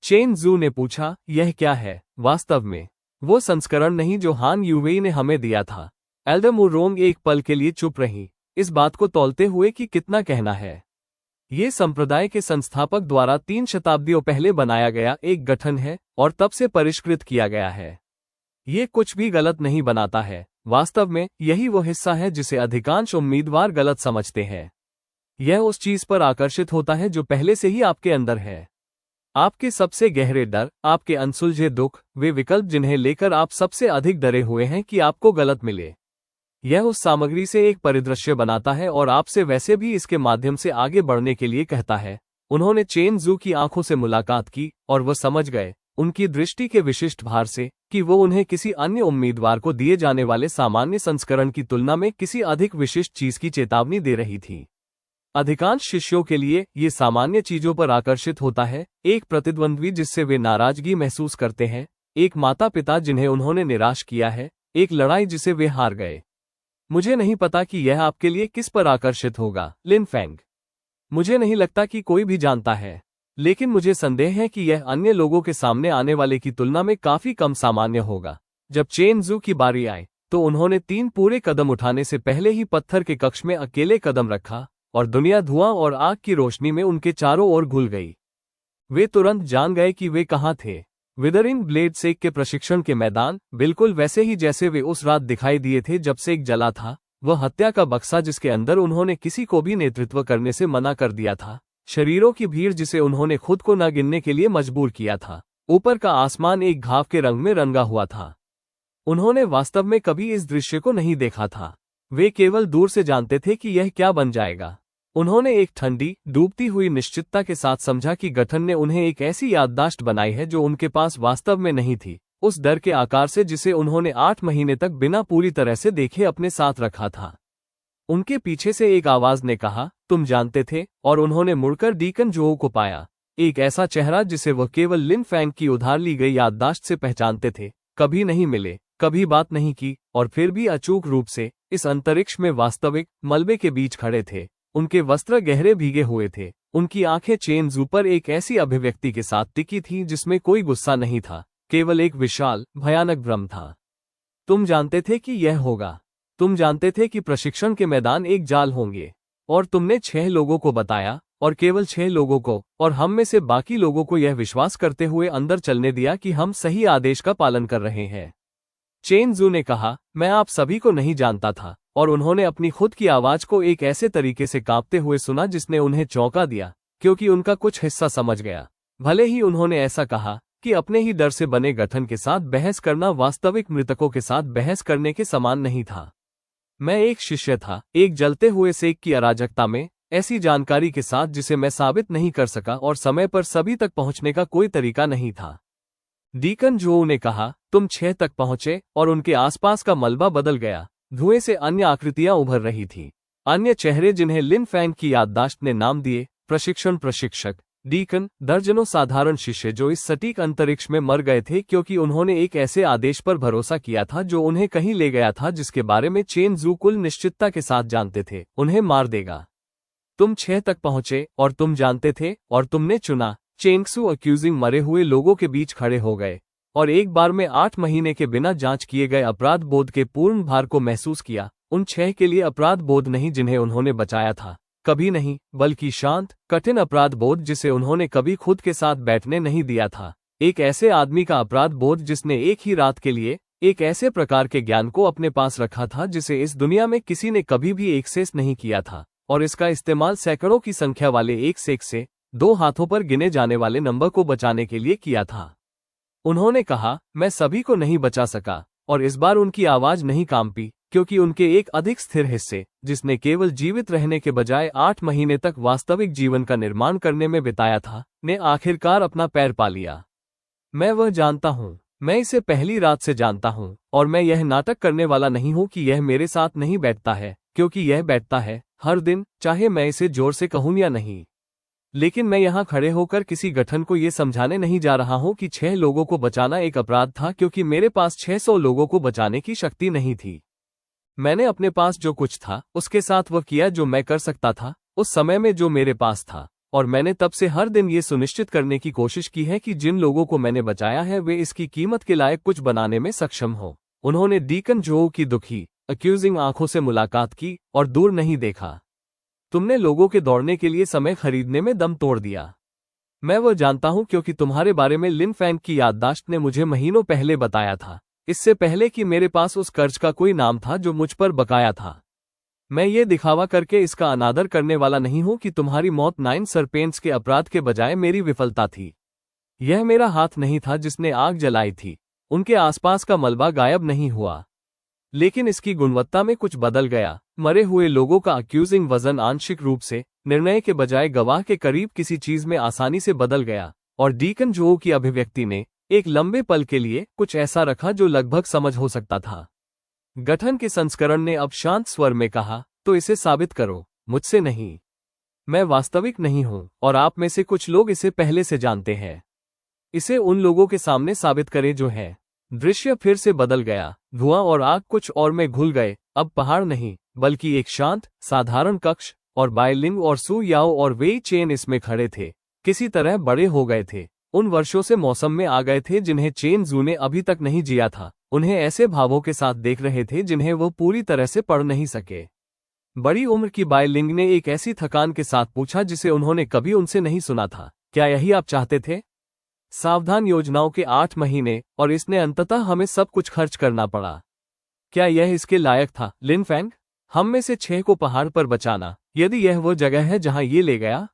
चेन जू ने पूछा, यह क्या है? वास्तव में वो संस्करण नहीं जो हान यूवेई ने हमें दिया था। एल्डमुरोंग एक पल के लिए चुप रही, इस बात को तौलते हुए कि कितना कहना है। ये संप्रदाय के संस्थापक द्वारा 3 शताब्दियों पहले बनाया गया एक गठन है और तब से परिष्कृत किया गया है। ये कुछ भी गलत नहीं बनाता है। वास्तव में यही वो हिस्सा है जिसे अधिकांश उम्मीदवार गलत समझते हैं। यह उस चीज पर आकर्षित होता है जो पहले से ही आपके अंदर है। आपके सबसे गहरे डर, आपके अनसुलझे दुख, वे विकल्प जिन्हें लेकर आप सबसे अधिक डरे हुए हैं कि आपको गलत मिले। यह उस सामग्री से एक परिदृश्य बनाता है और आपसे वैसे भी इसके माध्यम से आगे बढ़ने के लिए कहता है। उन्होंने चेन जू की आंखों से मुलाकात की और वह समझ गए, उनकी दृष्टि के विशिष्ट भार से, कि वो उन्हें किसी अन्य उम्मीदवार को दिए जाने वाले सामान्य संस्करण की तुलना में किसी अधिक विशिष्ट चीज की चेतावनी दे रही थी। अधिकांश शिष्यों के लिए ये सामान्य चीजों पर आकर्षित होता है, एक प्रतिद्वंद्वी जिससे वे नाराजगी महसूस करते हैं, एक माता पिता जिन्हें उन्होंने निराश किया है, एक लड़ाई जिसे वे हार गए। मुझे नहीं पता कि यह आपके लिए किस पर आकर्षित होगा, लिन फेंग। मुझे नहीं लगता कि कोई भी जानता है, लेकिन मुझे संदेह है कि यह अन्य लोगों के सामने आने वाले की तुलना में काफी कम सामान्य होगा। जब चेन जू की बारी आई तो उन्होंने 3 पूरे कदम उठाने से पहले ही पत्थर के कक्ष में अकेले कदम रखा और दुनिया धुआं और आग की रोशनी में उनके चारों ओर घुल गई। वे तुरंत जान गए कि वे कहाँ थे। विदरिंग ब्लेड सेक के प्रशिक्षण के मैदान, बिल्कुल वैसे ही जैसे वे उस रात दिखाई दिए थे जब सेक जला था। वह हत्या का बक्सा जिसके अंदर उन्होंने किसी को भी नेतृत्व करने से मना कर दिया था, शरीरों की भीड़ जिसे उन्होंने खुद को न गिनने के लिए मजबूर किया था। ऊपर का आसमान एक घाव के रंग में रंगा हुआ था। उन्होंने वास्तव में कभी इस दृश्य को नहीं देखा था। वे केवल दूर से जानते थे कि यह क्या बन जाएगा। उन्होंने एक ठंडी, डूबती हुई निश्चितता के साथ समझा कि गठन ने उन्हें एक ऐसी याददाश्त बनाई है जो उनके पास वास्तव में नहीं थी, उस डर के आकार से जिसे उन्होंने 8 महीने तक बिना पूरी तरह से देखे अपने साथ रखा था। उनके पीछे से एक आवाज ने कहा, तुम जानते थे, और उन्होंने मुड़कर डीकन जोऊ को पाया। एक ऐसा चेहरा जिसे वह केवल लिन फैंग की उधार ली गई याददाश्त से पहचानते थे। कभी नहीं मिले, कभी बात नहीं की, और फिर भी अचूक रूप से इस अंतरिक्ष में वास्तविक मलबे के बीच खड़े थे। उनके वस्त्र गहरे भीगे हुए थे। उनकी आंखें चेन जू पर एक ऐसी अभिव्यक्ति के साथ टिकी थीं जिसमें कोई गुस्सा नहीं था, केवल एक विशाल, भयानक भ्रम था। तुम जानते थे कि यह होगा। तुम जानते थे कि प्रशिक्षण के मैदान एक जाल होंगे। और तुमने 6 लोगों को बताया, और केवल 6 लोगों को, और हम में से बाकी लोगों को यह विश्वास करते हुए अंदर चलने दिया कि हम सही आदेश का पालन कर रहे हैं। चेन जू ने कहा, मैं आप सभी को नहीं जानता था, और उन्होंने अपनी खुद की आवाज को एक ऐसे तरीके से कांपते हुए सुना जिसने उन्हें चौंका दिया, क्योंकि उनका कुछ हिस्सा समझ गया। भले ही उन्होंने ऐसा कहा कि अपने ही डर से बने गठन के साथ बहस करना वास्तविक मृतकों के साथ बहस करने के समान नहीं था। मैं एक शिष्य था, एक जलते हुए सेक की अराजकता में, ऐसी जानकारी के साथ जिसे मैं साबित नहीं कर सका और समय पर सभी तक पहुंचने का कोई तरीका नहीं था। डीकन जो ने कहा, तुम 6 तक पहुंचे और उनके आसपास का मलबा बदल गया। धुएं से अन्य आकृतियां उभर रही थीं। अन्य चेहरे जिन्हें लिन फैंग की याददाश्त ने नाम दिए, प्रशिक्षण प्रशिक्षक, डीकन, दर्जनों साधारण शिष्य जो इस सटीक अंतरिक्ष में मर गए थे क्योंकि उन्होंने एक ऐसे आदेश पर भरोसा किया था जो उन्हें कहीं ले गया था जिसके बारे में चेन जू कुल निश्चितता के साथ जानते थे, उन्हें मार देगा। तुम 6 तक पहुंचे और तुम जानते थे और तुमने चुना। चेंगसू अक्यूजिंग मरे हुए लोगों के बीच खड़े हो गए और एक बार में 8 महीने के बिना जांच किए गए अपराध बोध के पूर्ण भार को महसूस किया। उन 6 के लिए अपराध बोध नहीं जिन्हें उन्होंने बचाया था, कभी नहीं, बल्कि शांत, कठिन अपराध बोध जिसे उन्होंने कभी खुद के साथ बैठने नहीं दिया था। एक ऐसे आदमी का अपराध बोध जिसने एक ही रात के लिए एक ऐसे प्रकार के ज्ञान को अपने पास रखा था जिसे इस दुनिया में किसी ने कभी भी एक्सेस नहीं किया था, और इसका इस्तेमाल सैकड़ों की संख्या वाले एक से 2 हाथों पर गिने जाने वाले नंबर को बचाने के लिए किया था। उन्होंने कहा, मैं सभी को नहीं बचा सका, और इस बार उनकी आवाज नहीं कांपी, क्योंकि उनके एक अधिक स्थिर हिस्से, जिसने केवल जीवित रहने के बजाय 8 महीने तक वास्तविक जीवन का निर्माण करने में बिताया था, ने आखिरकार अपना पैर पा लिया। मैं वह जानता हूँ, मैं इसे पहली रात से जानता हूँ, और मैं यह नाटक करने वाला नहीं हूँ कि यह मेरे साथ नहीं बैठता है, क्योंकि यह बैठता है हर दिन, चाहे मैं इसे जोर से कहूँ या नहीं। लेकिन मैं यहाँ खड़े होकर किसी गठन को ये समझाने नहीं जा रहा हूँ कि 6 लोगों को बचाना एक अपराध था, क्योंकि मेरे पास 600 लोगों को बचाने की शक्ति नहीं थी। मैंने अपने पास जो कुछ था उसके साथ वह किया जो मैं कर सकता था उस समय में जो मेरे पास था, और मैंने तब से हर दिन ये सुनिश्चित करने की कोशिश की है कि जिन लोगों को मैंने बचाया है वे इसकी कीमत के लायक कुछ बनाने में सक्षम हो। उन्होंने डीकन जो की दुखी, अक्यूजिंग आंखों से मुलाकात की और दूर नहीं देखा। तुमने लोगों के दौड़ने के लिए समय खरीदने में दम तोड़ दिया। मैं वह जानता हूं क्योंकि तुम्हारे बारे में लिन फैंग की याददाश्त ने मुझे महीनों पहले बताया था, इससे पहले कि मेरे पास उस कर्ज का कोई नाम था जो मुझ पर बकाया था। मैं ये दिखावा करके इसका अनादर करने वाला नहीं हूं कि तुम्हारी मौत 9 सरपेंट्स के अपराध के बजाय मेरी विफलता थी। यह मेरा हाथ नहीं था जिसने आग जलाई थी, उनके आसपास का मलबा गायब नहीं हुआ, लेकिन इसकी गुणवत्ता में कुछ बदल गया। मरे हुए लोगों का अक्यूजिंग वजन आंशिक रूप से निर्णय के बजाय गवाह के करीब किसी चीज में आसानी से बदल गया, और डीकन जो की अभिव्यक्ति ने एक लंबे पल के लिए कुछ ऐसा रखा जो लगभग समझ हो सकता था। गठन के संस्करण ने अब शांत स्वर में कहा, तो इसे साबित करो, मुझसे नहीं। मैं वास्तविक नहीं हूं, और आप में से कुछ लोग इसे पहले से जानते हैं। इसे उन लोगों के सामने साबित करें जो है। दृश्य फिर से बदल गया, धुआं और आग कुछ और में घुल गए। अब पहाड़ नहीं, बल्कि एक शांत, साधारण कक्ष, और बायलिंग और सू याओ और वेई चेन इसमें खड़े थे, किसी तरह बड़े हो गए थे। उन वर्षों से मौसम में आ गए थे जिन्हें चेन जू ने अभी तक नहीं जिया था, उन्हें ऐसे भावों के साथ देख रहे थे जिन्हें वो पूरी तरह से पढ़ नहीं सके। बड़ी उम्र की बायलिंग ने एक ऐसी थकान के साथ पूछा जिसे उन्होंने कभी उनसे नहीं सुना था, क्या यही आप चाहते थे? सावधान योजनाओं के 8 महीने, और इसने अंततः हमें सब कुछ खर्च करना पड़ा। क्या यह इसके लायक था, लिन फैंग? हम में से 6 को पहाड़ पर बचाना, यदि यह वो जगह है जहां ये ले गया?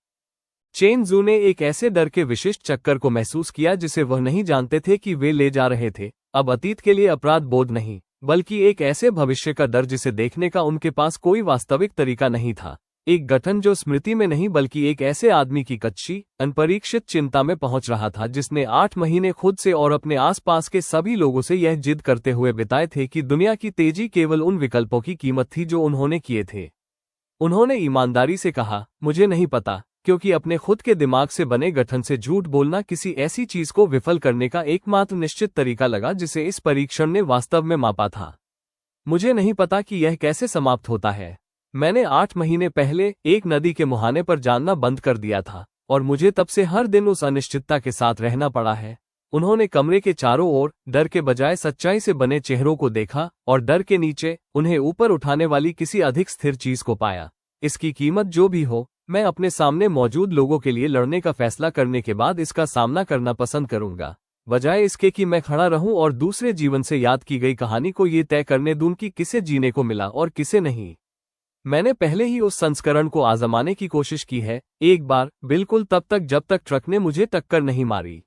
चेन जू ने एक ऐसे डर के विशिष्ट चक्कर को महसूस किया जिसे वह नहीं जानते थे कि वे ले जा रहे थे। अब अतीत के लिए अपराध बोध नहीं, बल्कि एक ऐसे भविष्य का डर जिसे देखने का उनके पास कोई वास्तविक तरीका नहीं था। एक गठन जो स्मृति में नहीं बल्कि एक ऐसे आदमी की कच्ची, अनपरीक्षित चिंता में पहुंच रहा था जिसने 8 महीने खुद से और अपने आसपास के सभी लोगों से यह जिद करते हुए बिताए थे कि दुनिया की तेजी केवल उन विकल्पों की कीमत थी जो उन्होंने किए थे। उन्होंने ईमानदारी से कहा, मुझे नहीं पता, क्योंकि अपने खुद के दिमाग से बने गठन से झूठ बोलना किसी ऐसी चीज को विफल करने का एकमात्र निश्चित तरीका लगा जिसे इस परीक्षण ने वास्तव में मापा था। मुझे नहीं पता कि यह कैसे समाप्त होता है। मैंने 8 महीने पहले एक नदी के मुहाने पर जानना बंद कर दिया था, और मुझे तब से हर दिन उस अनिश्चितता के साथ रहना पड़ा है। उन्होंने कमरे के चारों ओर डर के बजाय सच्चाई से बने चेहरों को देखा, और डर के नीचे उन्हें ऊपर उठाने वाली किसी अधिक स्थिर चीज को पाया। इसकी कीमत जो भी हो, मैं अपने सामने मौजूद लोगों के लिए लड़ने का फैसला करने के बाद इसका सामना करना पसंद करूंगा, बजाय इसके कि मैं खड़ा रहूं और दूसरे जीवन से याद की गई कहानी को ये तय करने दूं कि किसे जीने को मिला और किसे नहीं। मैंने पहले ही उस संस्करण को आजमाने की कोशिश की है, एक बार, बिल्कुल तब तक जब तक ट्रक ने मुझे टक्कर नहीं मारी।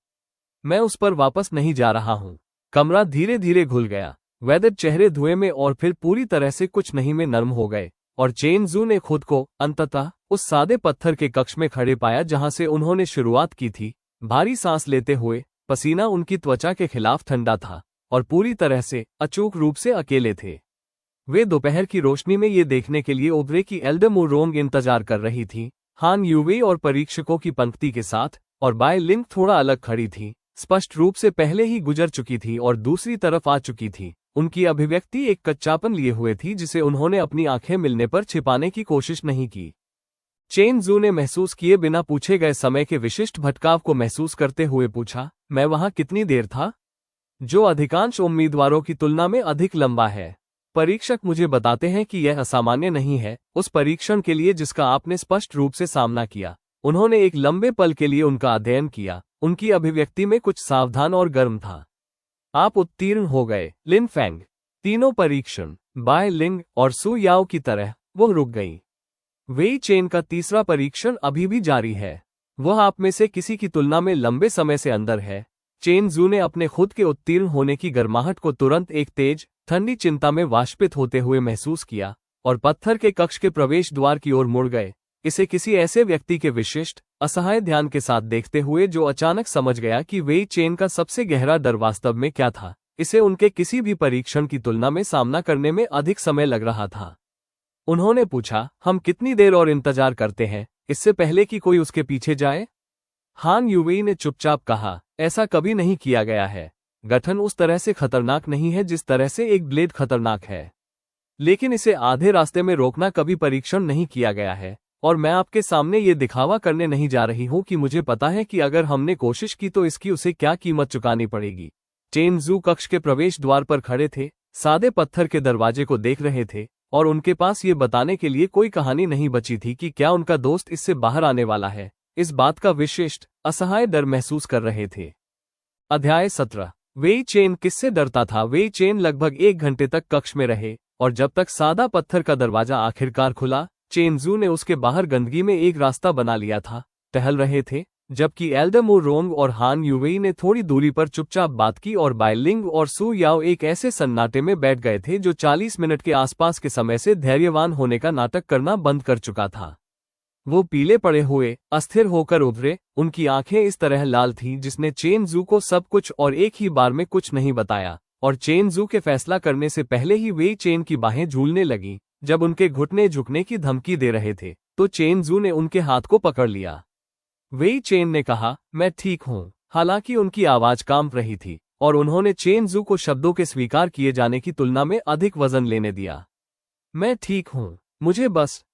मैं उस पर वापस नहीं जा रहा हूं। कमरा धीरे धीरे घुल गया। वेदर चेहरे धुएं में और फिर पूरी तरह से कुछ नहीं में नर्म हो गए, और चेन जू ने खुद को अंततः उस सादे पत्थर के कक्ष में खड़े पाया जहां से उन्होंने शुरुआत की थी। भारी सांस लेते हुए, पसीना उनकी त्वचा के खिलाफ ठंडा था, और पूरी तरह से अचूक रूप से अकेले थे। वे दोपहर की रोशनी में ये देखने के लिए उभरे कि एल्डर रोंग इंतजार कर रही थी, हान यूवे और परीक्षकों की पंक्ति के साथ, और बाय लिंग थोड़ा अलग खड़ी थी, स्पष्ट रूप से पहले ही गुजर चुकी थी और दूसरी तरफ आ चुकी थी। उनकी अभिव्यक्ति एक कच्चापन लिए हुए थी जिसे उन्होंने अपनी आंखें मिलने पर छिपाने की कोशिश नहीं की। चेन जू ने महसूस किए बिना पूछे गए समय के विशिष्ट भटकाव को महसूस करते हुए पूछा, मैं वहां कितनी देर था? जो अधिकांश उम्मीदवारों की तुलना में अधिक लंबा है। परीक्षक मुझे बताते हैं कि यह असामान्य नहीं है, उस परीक्षण के लिए जिसका आपने स्पष्ट रूप से सामना किया। उन्होंने एक लंबे पल के लिए उनका अध्ययन किया, उनकी अभिव्यक्ति में कुछ सावधान और गर्म था। आप उत्तीर्ण हो गए, लिन फेंग। तीनों परीक्षण, बाय लिंग और सु याओ की तरह, वो रुक गई। वेई चेन का तीसरा परीक्षण अभी भी जारी है। वह आप में से किसी की तुलना में लंबे समय से अंदर है। चेन जू ने अपने खुद के उत्तीर्ण होने की गर्माहट को तुरंत एक तेज, ठंडी चिंता में वाष्पित होते हुए महसूस किया, और पत्थर के कक्ष के प्रवेश द्वार की ओर मुड़ गए, इसे किसी ऐसे व्यक्ति के विशिष्ट, असहाय ध्यान के साथ देखते हुए जो अचानक समझ गया कि वेई चेन का सबसे गहरा डर वास्तव में क्या था। इसे उनके किसी भी परीक्षण की तुलना में सामना करने में अधिक समय लग रहा था। उन्होंने पूछा, हम कितनी देर और इंतजार करते हैं, इससे पहले कि कोई उसके पीछे जाए? हान यूवेई ने चुपचाप कहा, ऐसा कभी नहीं किया गया है। गठन उस तरह से खतरनाक नहीं है जिस तरह से एक ब्लेड खतरनाक है, लेकिन इसे आधे रास्ते में रोकना कभी परीक्षण नहीं किया गया है, और मैं आपके सामने ये दिखावा करने नहीं जा रही हूं कि मुझे पता है कि अगर हमने कोशिश की तो इसकी उसे क्या कीमत चुकानी पड़ेगी। चेन जू कक्ष के प्रवेश द्वार पर खड़े थे, सादे पत्थर के दरवाजे को देख रहे थे, और उनके पास ये बताने के लिए कोई कहानी नहीं बची थी कि क्या उनका दोस्त इससे बाहर आने वाला है। इस बात का विशिष्ट, असहाय डर महसूस कर रहे थे। अध्याय 17। वेई चेन किससे डरता था? वेई चेन लगभग 1 घंटे तक कक्ष में रहे, और जब तक सादा पत्थर का दरवाजा आखिरकार खुला, चेन जू ने उसके बाहर गंदगी में एक रास्ता बना लिया था। टहल रहे थे, जबकि एल्डर रोंग और हान यूवेई ने थोड़ी दूरी पर चुपचाप बात की, और बाय लिंग और सु याओ एक ऐसे सन्नाटे में बैठ गए थे जो 40 मिनट के आसपास के समय से धैर्यवान होने का नाटक करना बंद कर चुका था। वो पीले पड़े हुए, अस्थिर होकर उभरे, उनकी आंखें इस तरह लाल थीं जिसने चेन जू को सब कुछ और एक ही बार में कुछ नहीं बताया, और चेन जू के फैसला करने से पहले ही वेई चेन की बाहें झूलने लगीं। जब उनके घुटने झुकने की धमकी दे रहे थे, तो चेन जू ने उनके हाथ को पकड़ लिया। वेई चेन ने कहा, मैं ठीक हूं। हालांकि उनकी आवाज कांप रही थी, और उन्होंने चेन जू को शब्दों के स्वीकार किए जाने की तुलना में अधिक वजन लेने दिया। मैं ठीक हूं,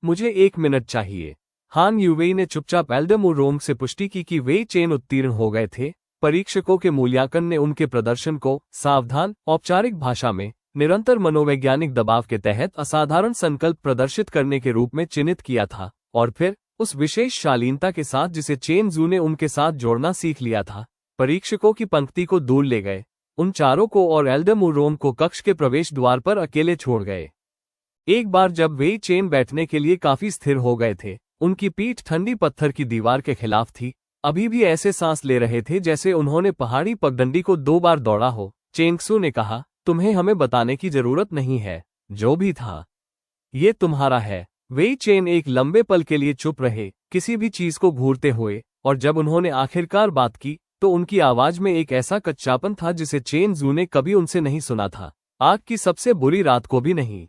मुझे 1 मिनट चाहिए। हान यूवेई ने चुपचाप एल्डर रोंग से पुष्टि की कि वेई चेन उत्तीर्ण हो गए थे। परीक्षकों के मूल्यांकन ने उनके प्रदर्शन को सावधान, औपचारिक भाषा में, निरंतर मनोवैज्ञानिक दबाव के तहत असाधारण संकल्प प्रदर्शित करने के रूप में चिन्हित किया था, और फिर उस विशेष शालीनता के साथ जिसे चेन जू ने उनके साथ जोड़ना सीख लिया था, परीक्षकों की पंक्ति को दूर ले गए, उन चारों को और एल्डर रोंग को कक्ष के प्रवेश द्वार पर अकेले छोड़ गए। एक बार जब वेई चेन बैठने के लिए काफी स्थिर हो गए थे, उनकी पीठ ठंडी पत्थर की दीवार के खिलाफ थी, अभी भी ऐसे सांस ले रहे थे जैसे उन्होंने पहाड़ी पगडंडी को 2 बार दौड़ा हो। चेंगसू ने कहा, तुम्हें हमें बताने की जरूरत नहीं है, जो भी था, ये तुम्हारा है। वेई चेन एक लंबे पल के लिए चुप रहे, किसी भी चीज को घूरते हुए, और जब उन्होंने आखिरकार बात की, तो उनकी आवाज में एक ऐसा कच्चापन था जिसे चेन जू ने कभी उनसे नहीं सुना था, आग की सबसे बुरी रात को भी नहीं।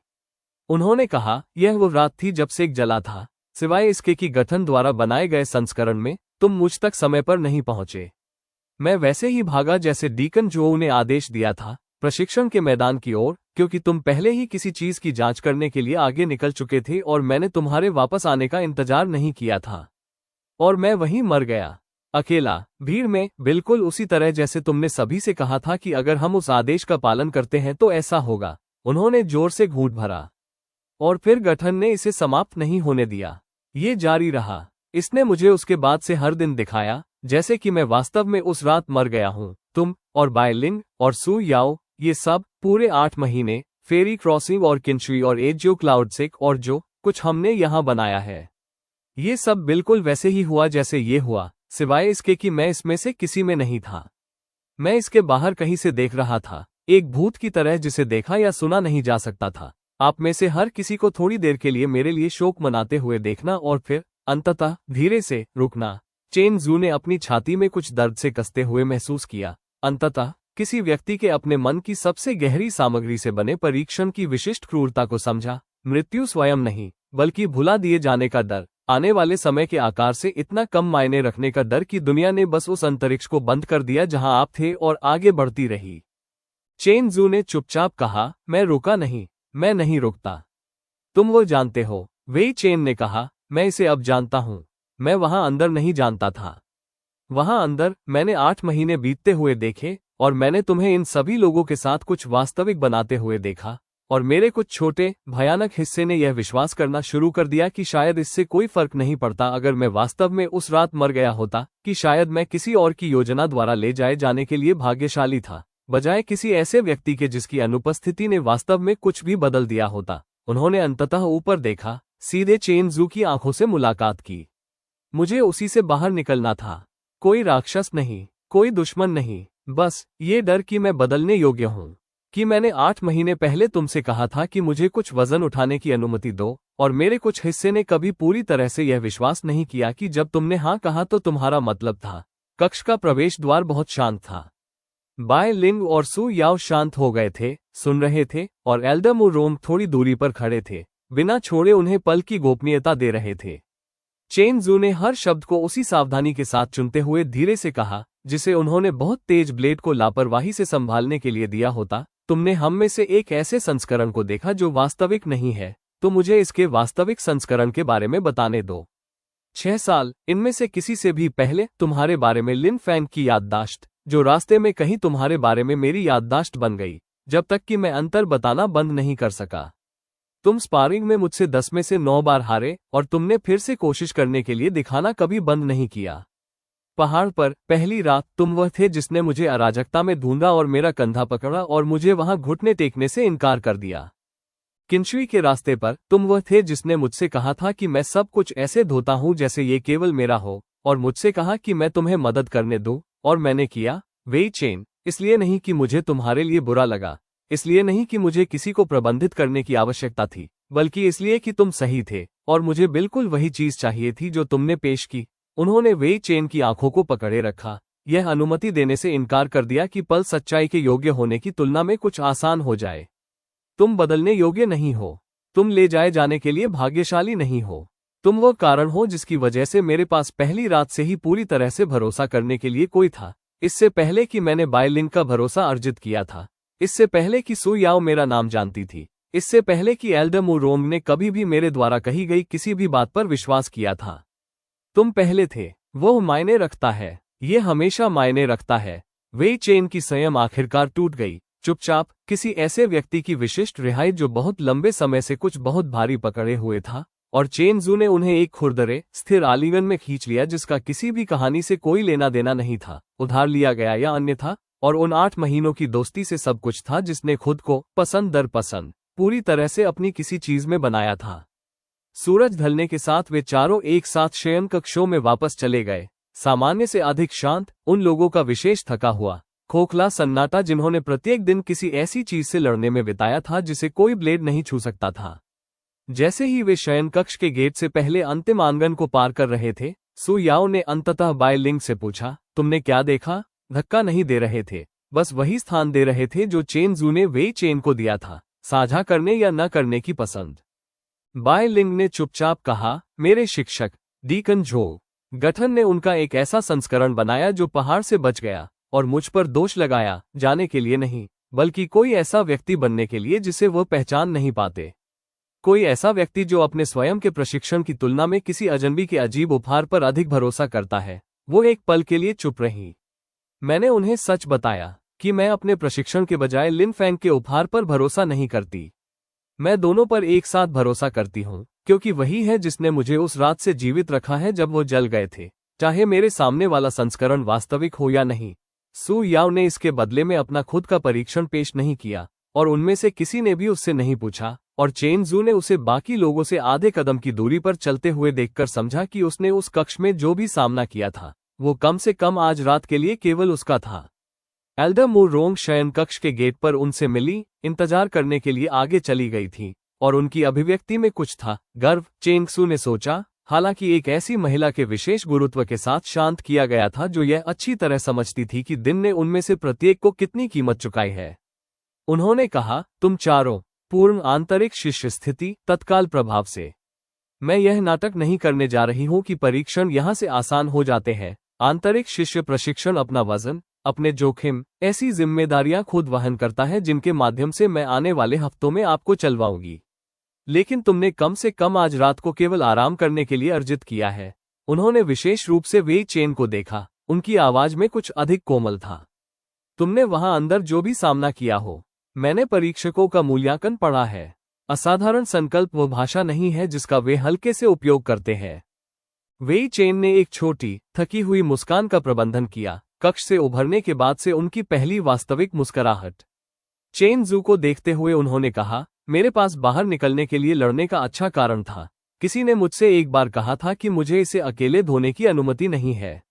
उन्होंने कहा, यह वो रात थी जब सेक जला था, सिवाय इसके कि गठन द्वारा बनाए गए संस्करण में तुम मुझ तक समय पर नहीं पहुंचे। मैं वैसे ही भागा जैसे डीकन जोऊ ने आदेश दिया था, प्रशिक्षण के मैदान की ओर, क्योंकि तुम पहले ही किसी चीज की जांच करने के लिए आगे निकल चुके थे और मैंने तुम्हारे वापस आने का इंतजार नहीं किया था। और मैं वहीं मर गया, अकेला, भीड़ में, बिल्कुल उसी तरह जैसे तुमने सभी से कहा था कि अगर हम उस आदेश का पालन करते हैं तो ऐसा होगा। उन्होंने जोर से घूंट भरा। और फिर गठन ने इसे समाप्त नहीं होने दिया। ये जारी रहा। इसने मुझे उसके बाद से हर दिन दिखाया जैसे कि मैं वास्तव में उस रात मर गया हूँ। तुम और बाय लिंग और सू याओ, ये सब पूरे 8 महीने, फेरी क्रॉसिंग और किंशुई और एजियो क्लाउडसिक और जो कुछ हमने यहाँ बनाया है, ये सब बिल्कुल वैसे ही हुआ जैसे ये हुआ, सिवाय इसके कि मैं इसमें से किसी में नहीं था। मैं इसके बाहर कहीं से देख रहा था, एक भूत की तरह जिसे देखा या सुना नहीं जा सकता था। आप में से हर किसी को थोड़ी देर के लिए मेरे लिए शोक मनाते हुए देखना और फिर अंततः धीरे से रुकना। चेन जू ने अपनी छाती में कुछ दर्द से कसते हुए महसूस किया। अंततः किसी व्यक्ति के अपने मन की सबसे गहरी सामग्री से बने परीक्षण की विशिष्ट क्रूरता को समझा। मृत्यु स्वयं नहीं, बल्कि भुला दिए जाने का डर, आने वाले समय के आकार से इतना कम मायने रखने का डर कि दुनिया ने बस उस अंतरिक्ष को बंद कर दिया जहां आप थे और आगे बढ़ती रही। चेन जू ने चुपचाप कहा, मैं रुका नहीं, मैं नहीं रुकता। तुम वो जानते हो, वेई चेन ने कहा, मैं इसे अब जानता हूं। मैं वहां अंदर नहीं जानता था। वहां अंदर मैंने 8 महीने बीतते हुए देखे और मैंने तुम्हें इन सभी लोगों के साथ कुछ वास्तविक बनाते हुए देखा, और मेरे कुछ छोटे भयानक हिस्से ने यह विश्वास करना शुरू कर दिया कि शायद इससे कोई फर्क नहीं पड़ता अगर मैं वास्तव में उस रात मर गया होता, कि शायद मैं किसी और की योजना द्वारा ले जाए जाने के लिए भाग्यशाली था, बजाय किसी ऐसे व्यक्ति के जिसकी अनुपस्थिति ने वास्तव में कुछ भी बदल दिया होता। उन्होंने अंततः ऊपर देखा, सीधे चेन जू की आंखों से मुलाकात की। मुझे उसी से बाहर निकलना था। कोई राक्षस नहीं, कोई दुश्मन नहीं, बस ये डर कि मैं बदलने योग्य हूँ, कि मैंने 8 महीने पहले तुमसे कहा था कि मुझे कुछ वजन उठाने की अनुमति दो, और मेरे कुछ हिस्से ने कभी पूरी तरह से यह विश्वास नहीं किया कि जब तुमने हाँ कहा तो तुम्हारा मतलब था। कक्ष का प्रवेश द्वार बहुत शांत था। बाय लिंग और सू याओ शांत हो गए थे, सुन रहे थे, और एल्डर मू रोंग थोड़ी दूरी पर खड़े थे, बिना छोड़े उन्हें पल की गोपनीयता दे रहे थे। चेन जू ने हर शब्द को उसी सावधानी के साथ चुनते हुए धीरे से कहा जिसे उन्होंने बहुत तेज ब्लेड को लापरवाही से संभालने के लिए दिया होता, तुमने हम में से एक ऐसे संस्करण को देखा जो वास्तविक नहीं है, तो मुझे इसके वास्तविक संस्करण के बारे में बताने दो। 6 साल, इनमें से किसी से भी पहले तुम्हारे बारे में लिन फैंग की याददाश्त, जो रास्ते में कहीं तुम्हारे बारे में मेरी याददाश्त बन गई, जब तक कि मैं अंतर बताना बंद नहीं कर सका। तुम स्पारिंग में मुझसे 10 में से 9 बार हारे, और तुमने फिर से कोशिश करने के लिए दिखाना कभी बंद नहीं किया। पहाड़ पर पहली रात तुम वह थे जिसने मुझे अराजकता में ढूंढा और मेरा कंधा पकड़ा और मुझे वहां घुटने टेकने से इनकार कर दिया। किंशुई के रास्ते पर तुम वह थे जिसने मुझसे कहा था कि मैं सब कुछ ऐसे धोता हूं जैसे ये केवल मेरा हो, और मुझसे कहा कि मैं तुम्हें मदद करने दूं, और मैंने किया। वेई चेन, इसलिए नहीं कि मुझे तुम्हारे लिए बुरा लगा, इसलिए नहीं कि मुझे किसी को प्रबंधित करने की आवश्यकता थी, बल्कि इसलिए कि तुम सही थे और मुझे बिल्कुल वही चीज चाहिए थी जो तुमने पेश की। उन्होंने वेई चेन की आंखों को पकड़े रखा, यह अनुमति देने से इनकार कर दिया कि पल सच्चाई के योग्य होने की तुलना में कुछ आसान हो जाए। तुम बदलने योग्य नहीं हो, तुम ले जाए जाने के लिए भाग्यशाली नहीं हो, तुम वो कारण हो जिसकी वजह से मेरे पास पहली रात से ही पूरी तरह से भरोसा करने के लिए कोई था। इससे पहले कि मैंने बाय लिंग का भरोसा अर्जित किया था, इससे पहले कि सू याओ मेरा नाम जानती थी, इससे पहले कि एल्डर मू रोंग ने कभी भी मेरे द्वारा कही गई किसी भी बात पर विश्वास किया था। तुम पहले थे, वो मायने रखता है, ये हमेशा मायने रखता है। वेई चेन की संयम आखिरकार टूट गई। चुपचाप किसी ऐसे व्यक्ति की विशिष्ट रिहाई जो बहुत लंबे समय से कुछ बहुत भारी पकड़े हुए था, और चेन जू ने उन्हें एक खुरदरे स्थिर आलिंगन में खींच लिया जिसका किसी भी कहानी से कोई लेना देना नहीं था, उधार लिया गया या अन्य था, और उन 8 महीनों की दोस्ती से सब कुछ था जिसने खुद को पसंद दर पसंद पूरी तरह से अपनी किसी चीज में बनाया था। सूरज ढलने के साथ वे चारों एक साथ शयन कक्षों में वापस चले गए, सामान्य से अधिक शांत, उन लोगों का विशेष थका हुआ खोखला सन्नाटा जिन्होंने प्रत्येक दिन किसी ऐसी चीज से लड़ने में बिताया था जिसे कोई ब्लेड नहीं छू सकता था। जैसे ही वे शयन कक्ष के गेट से पहले अंतिम आंगन को पार कर रहे थे, सू याओ ने अंततः बाय लिंग से पूछा, तुमने क्या देखा? धक्का नहीं दे रहे थे, बस वही स्थान दे रहे थे जो चेन जू ने वेई चेन को दिया था, साझा करने या न करने की पसंद। बाय लिंग ने चुपचाप कहा, मेरे शिक्षक डीकन झो गठन ने उनका एक ऐसा संस्करण बनाया जो पहाड़ से बच गया, और मुझ पर दोष लगाया जाने के लिए नहीं, बल्कि कोई ऐसा व्यक्ति बनने के लिए जिसे वह पहचान नहीं पाते। कोई ऐसा व्यक्ति जो अपने स्वयं के प्रशिक्षण की तुलना में किसी अजनबी के अजीब उपहार पर अधिक भरोसा करता है। वो एक पल के लिए चुप रही। मैंने उन्हें सच बताया कि मैं अपने प्रशिक्षण के बजाय लिन फैंग के उपहार पर भरोसा नहीं करती। मैं दोनों पर एक साथ भरोसा करती हूँ, क्योंकि वही है जिसने मुझे उस रात से जीवित रखा है जब वो जल गए थे, चाहे मेरे सामने वाला संस्करण वास्तविक हो या नहीं। सू याओ ने इसके बदले में अपना खुद का परीक्षण पेश नहीं किया, और उनमें से किसी ने भी उससे नहीं पूछा, और चेन जू ने उसे बाकी लोगों से आधे कदम की दूरी पर चलते हुए देखकर समझा कि उसने उस कक्ष में जो भी सामना किया था वो कम से कम आज रात के लिए केवल उसका था। एल्डर मू रोंग शयन कक्ष के गेट पर उनसे मिली, इंतजार करने के लिए आगे चली गई थी, और उनकी अभिव्यक्ति में कुछ था, गर्व, चेंग सू ने सोचा, हालांकि एक ऐसी महिला के विशेष गुरुत्व के साथ शांत किया गया था जो यह अच्छी तरह समझती थी कि दिन ने उनमें से प्रत्येक को कितनी कीमत चुकाई है। उन्होंने कहा, तुम चारों, पूर्ण आंतरिक शिष्य स्थिति, तत्काल प्रभाव से। मैं यह नाटक नहीं करने जा रही हूं कि परीक्षण यहां से आसान हो जाते हैं। आंतरिक शिष्य प्रशिक्षण अपना वजन, अपने जोखिम, ऐसी जिम्मेदारियां खुद वहन करता है जिनके माध्यम से मैं आने वाले हफ्तों में आपको चलवाऊंगी। लेकिन तुमने कम से कम आज रात को केवल आराम करने के लिए अर्जित किया है। उन्होंने विशेष रूप से वेई चेन को देखा, उनकी आवाज में कुछ अधिक कोमल था। तुमने वहां अंदर जो भी सामना किया हो, मैंने परीक्षकों का मूल्यांकन पढ़ा है। असाधारण संकल्प वो भाषा नहीं है जिसका वे हल्के से उपयोग करते हैं। वेई चेन ने एक छोटी, थकी हुई मुस्कान का प्रबंधन किया, कक्ष से उभरने के बाद से उनकी पहली वास्तविक मुस्कुराहट। चेन जू को देखते हुए उन्होंने कहा, मेरे पास बाहर निकलने के लिए लड़ने का अच्छा कारण था। किसी ने मुझसे एक बार कहा था कि मुझे इसे अकेले धोने की अनुमति नहीं है।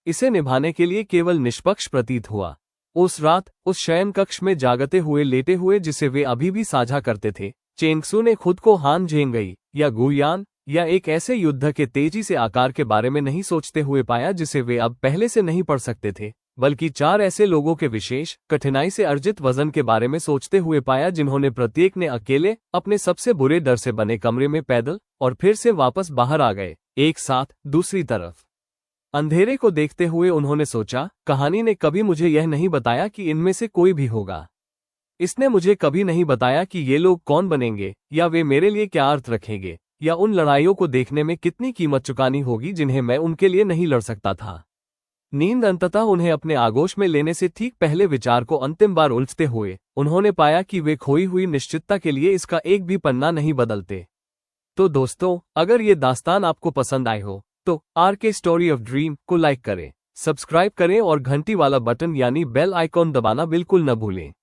इसे निभाने के लिए केवल निष्पक्ष प्रतीत हुआ। उस रात, उस शयन कक्ष में जागते हुए लेटे हुए जिसे वे अभी भी साझा करते थे, चेंगसू ने खुद को हान झेंगई या गुयान या एक ऐसे युद्ध के तेजी से आकार के बारे में नहीं सोचते हुए पाया जिसे वे अब पहले से नहीं पढ़ सकते थे, बल्कि 4 ऐसे लोगों के विशेष, कठिनाई से अर्जित वजन के बारे में सोचते हुए पाया जिन्होंने प्रत्येक ने अकेले, अपने सबसे बुरे डर से बने कमरे में पैदल, और फिर से वापस बाहर आ गए, एक साथ, दूसरी तरफ। अंधेरे को देखते हुए उन्होंने सोचा, कहानी ने कभी मुझे यह नहीं बताया कि इनमें से कोई भी होगा। इसने मुझे कभी नहीं बताया कि ये लोग कौन बनेंगे, या वे मेरे लिए क्या अर्थ रखेंगे, या उन लड़ाइयों को देखने में कितनी कीमत चुकानी होगी जिन्हें मैं उनके लिए नहीं लड़ सकता था। नींद अंततः उन्हें अपने आगोश में लेने से ठीक पहले विचार को अंतिम बार उलझते हुए उन्होंने पाया कि वे खोई हुई निश्चितता के लिए इसका एक भी पन्ना नहीं बदलते। तो दोस्तों, अगर ये दास्तान आपको पसंद आए हो तो आरके स्टोरी ऑफ ड्रीम को लाइक करें, सब्सक्राइब करें और घंटी वाला बटन यानी बेल आइकॉन दबाना बिल्कुल न भूलें।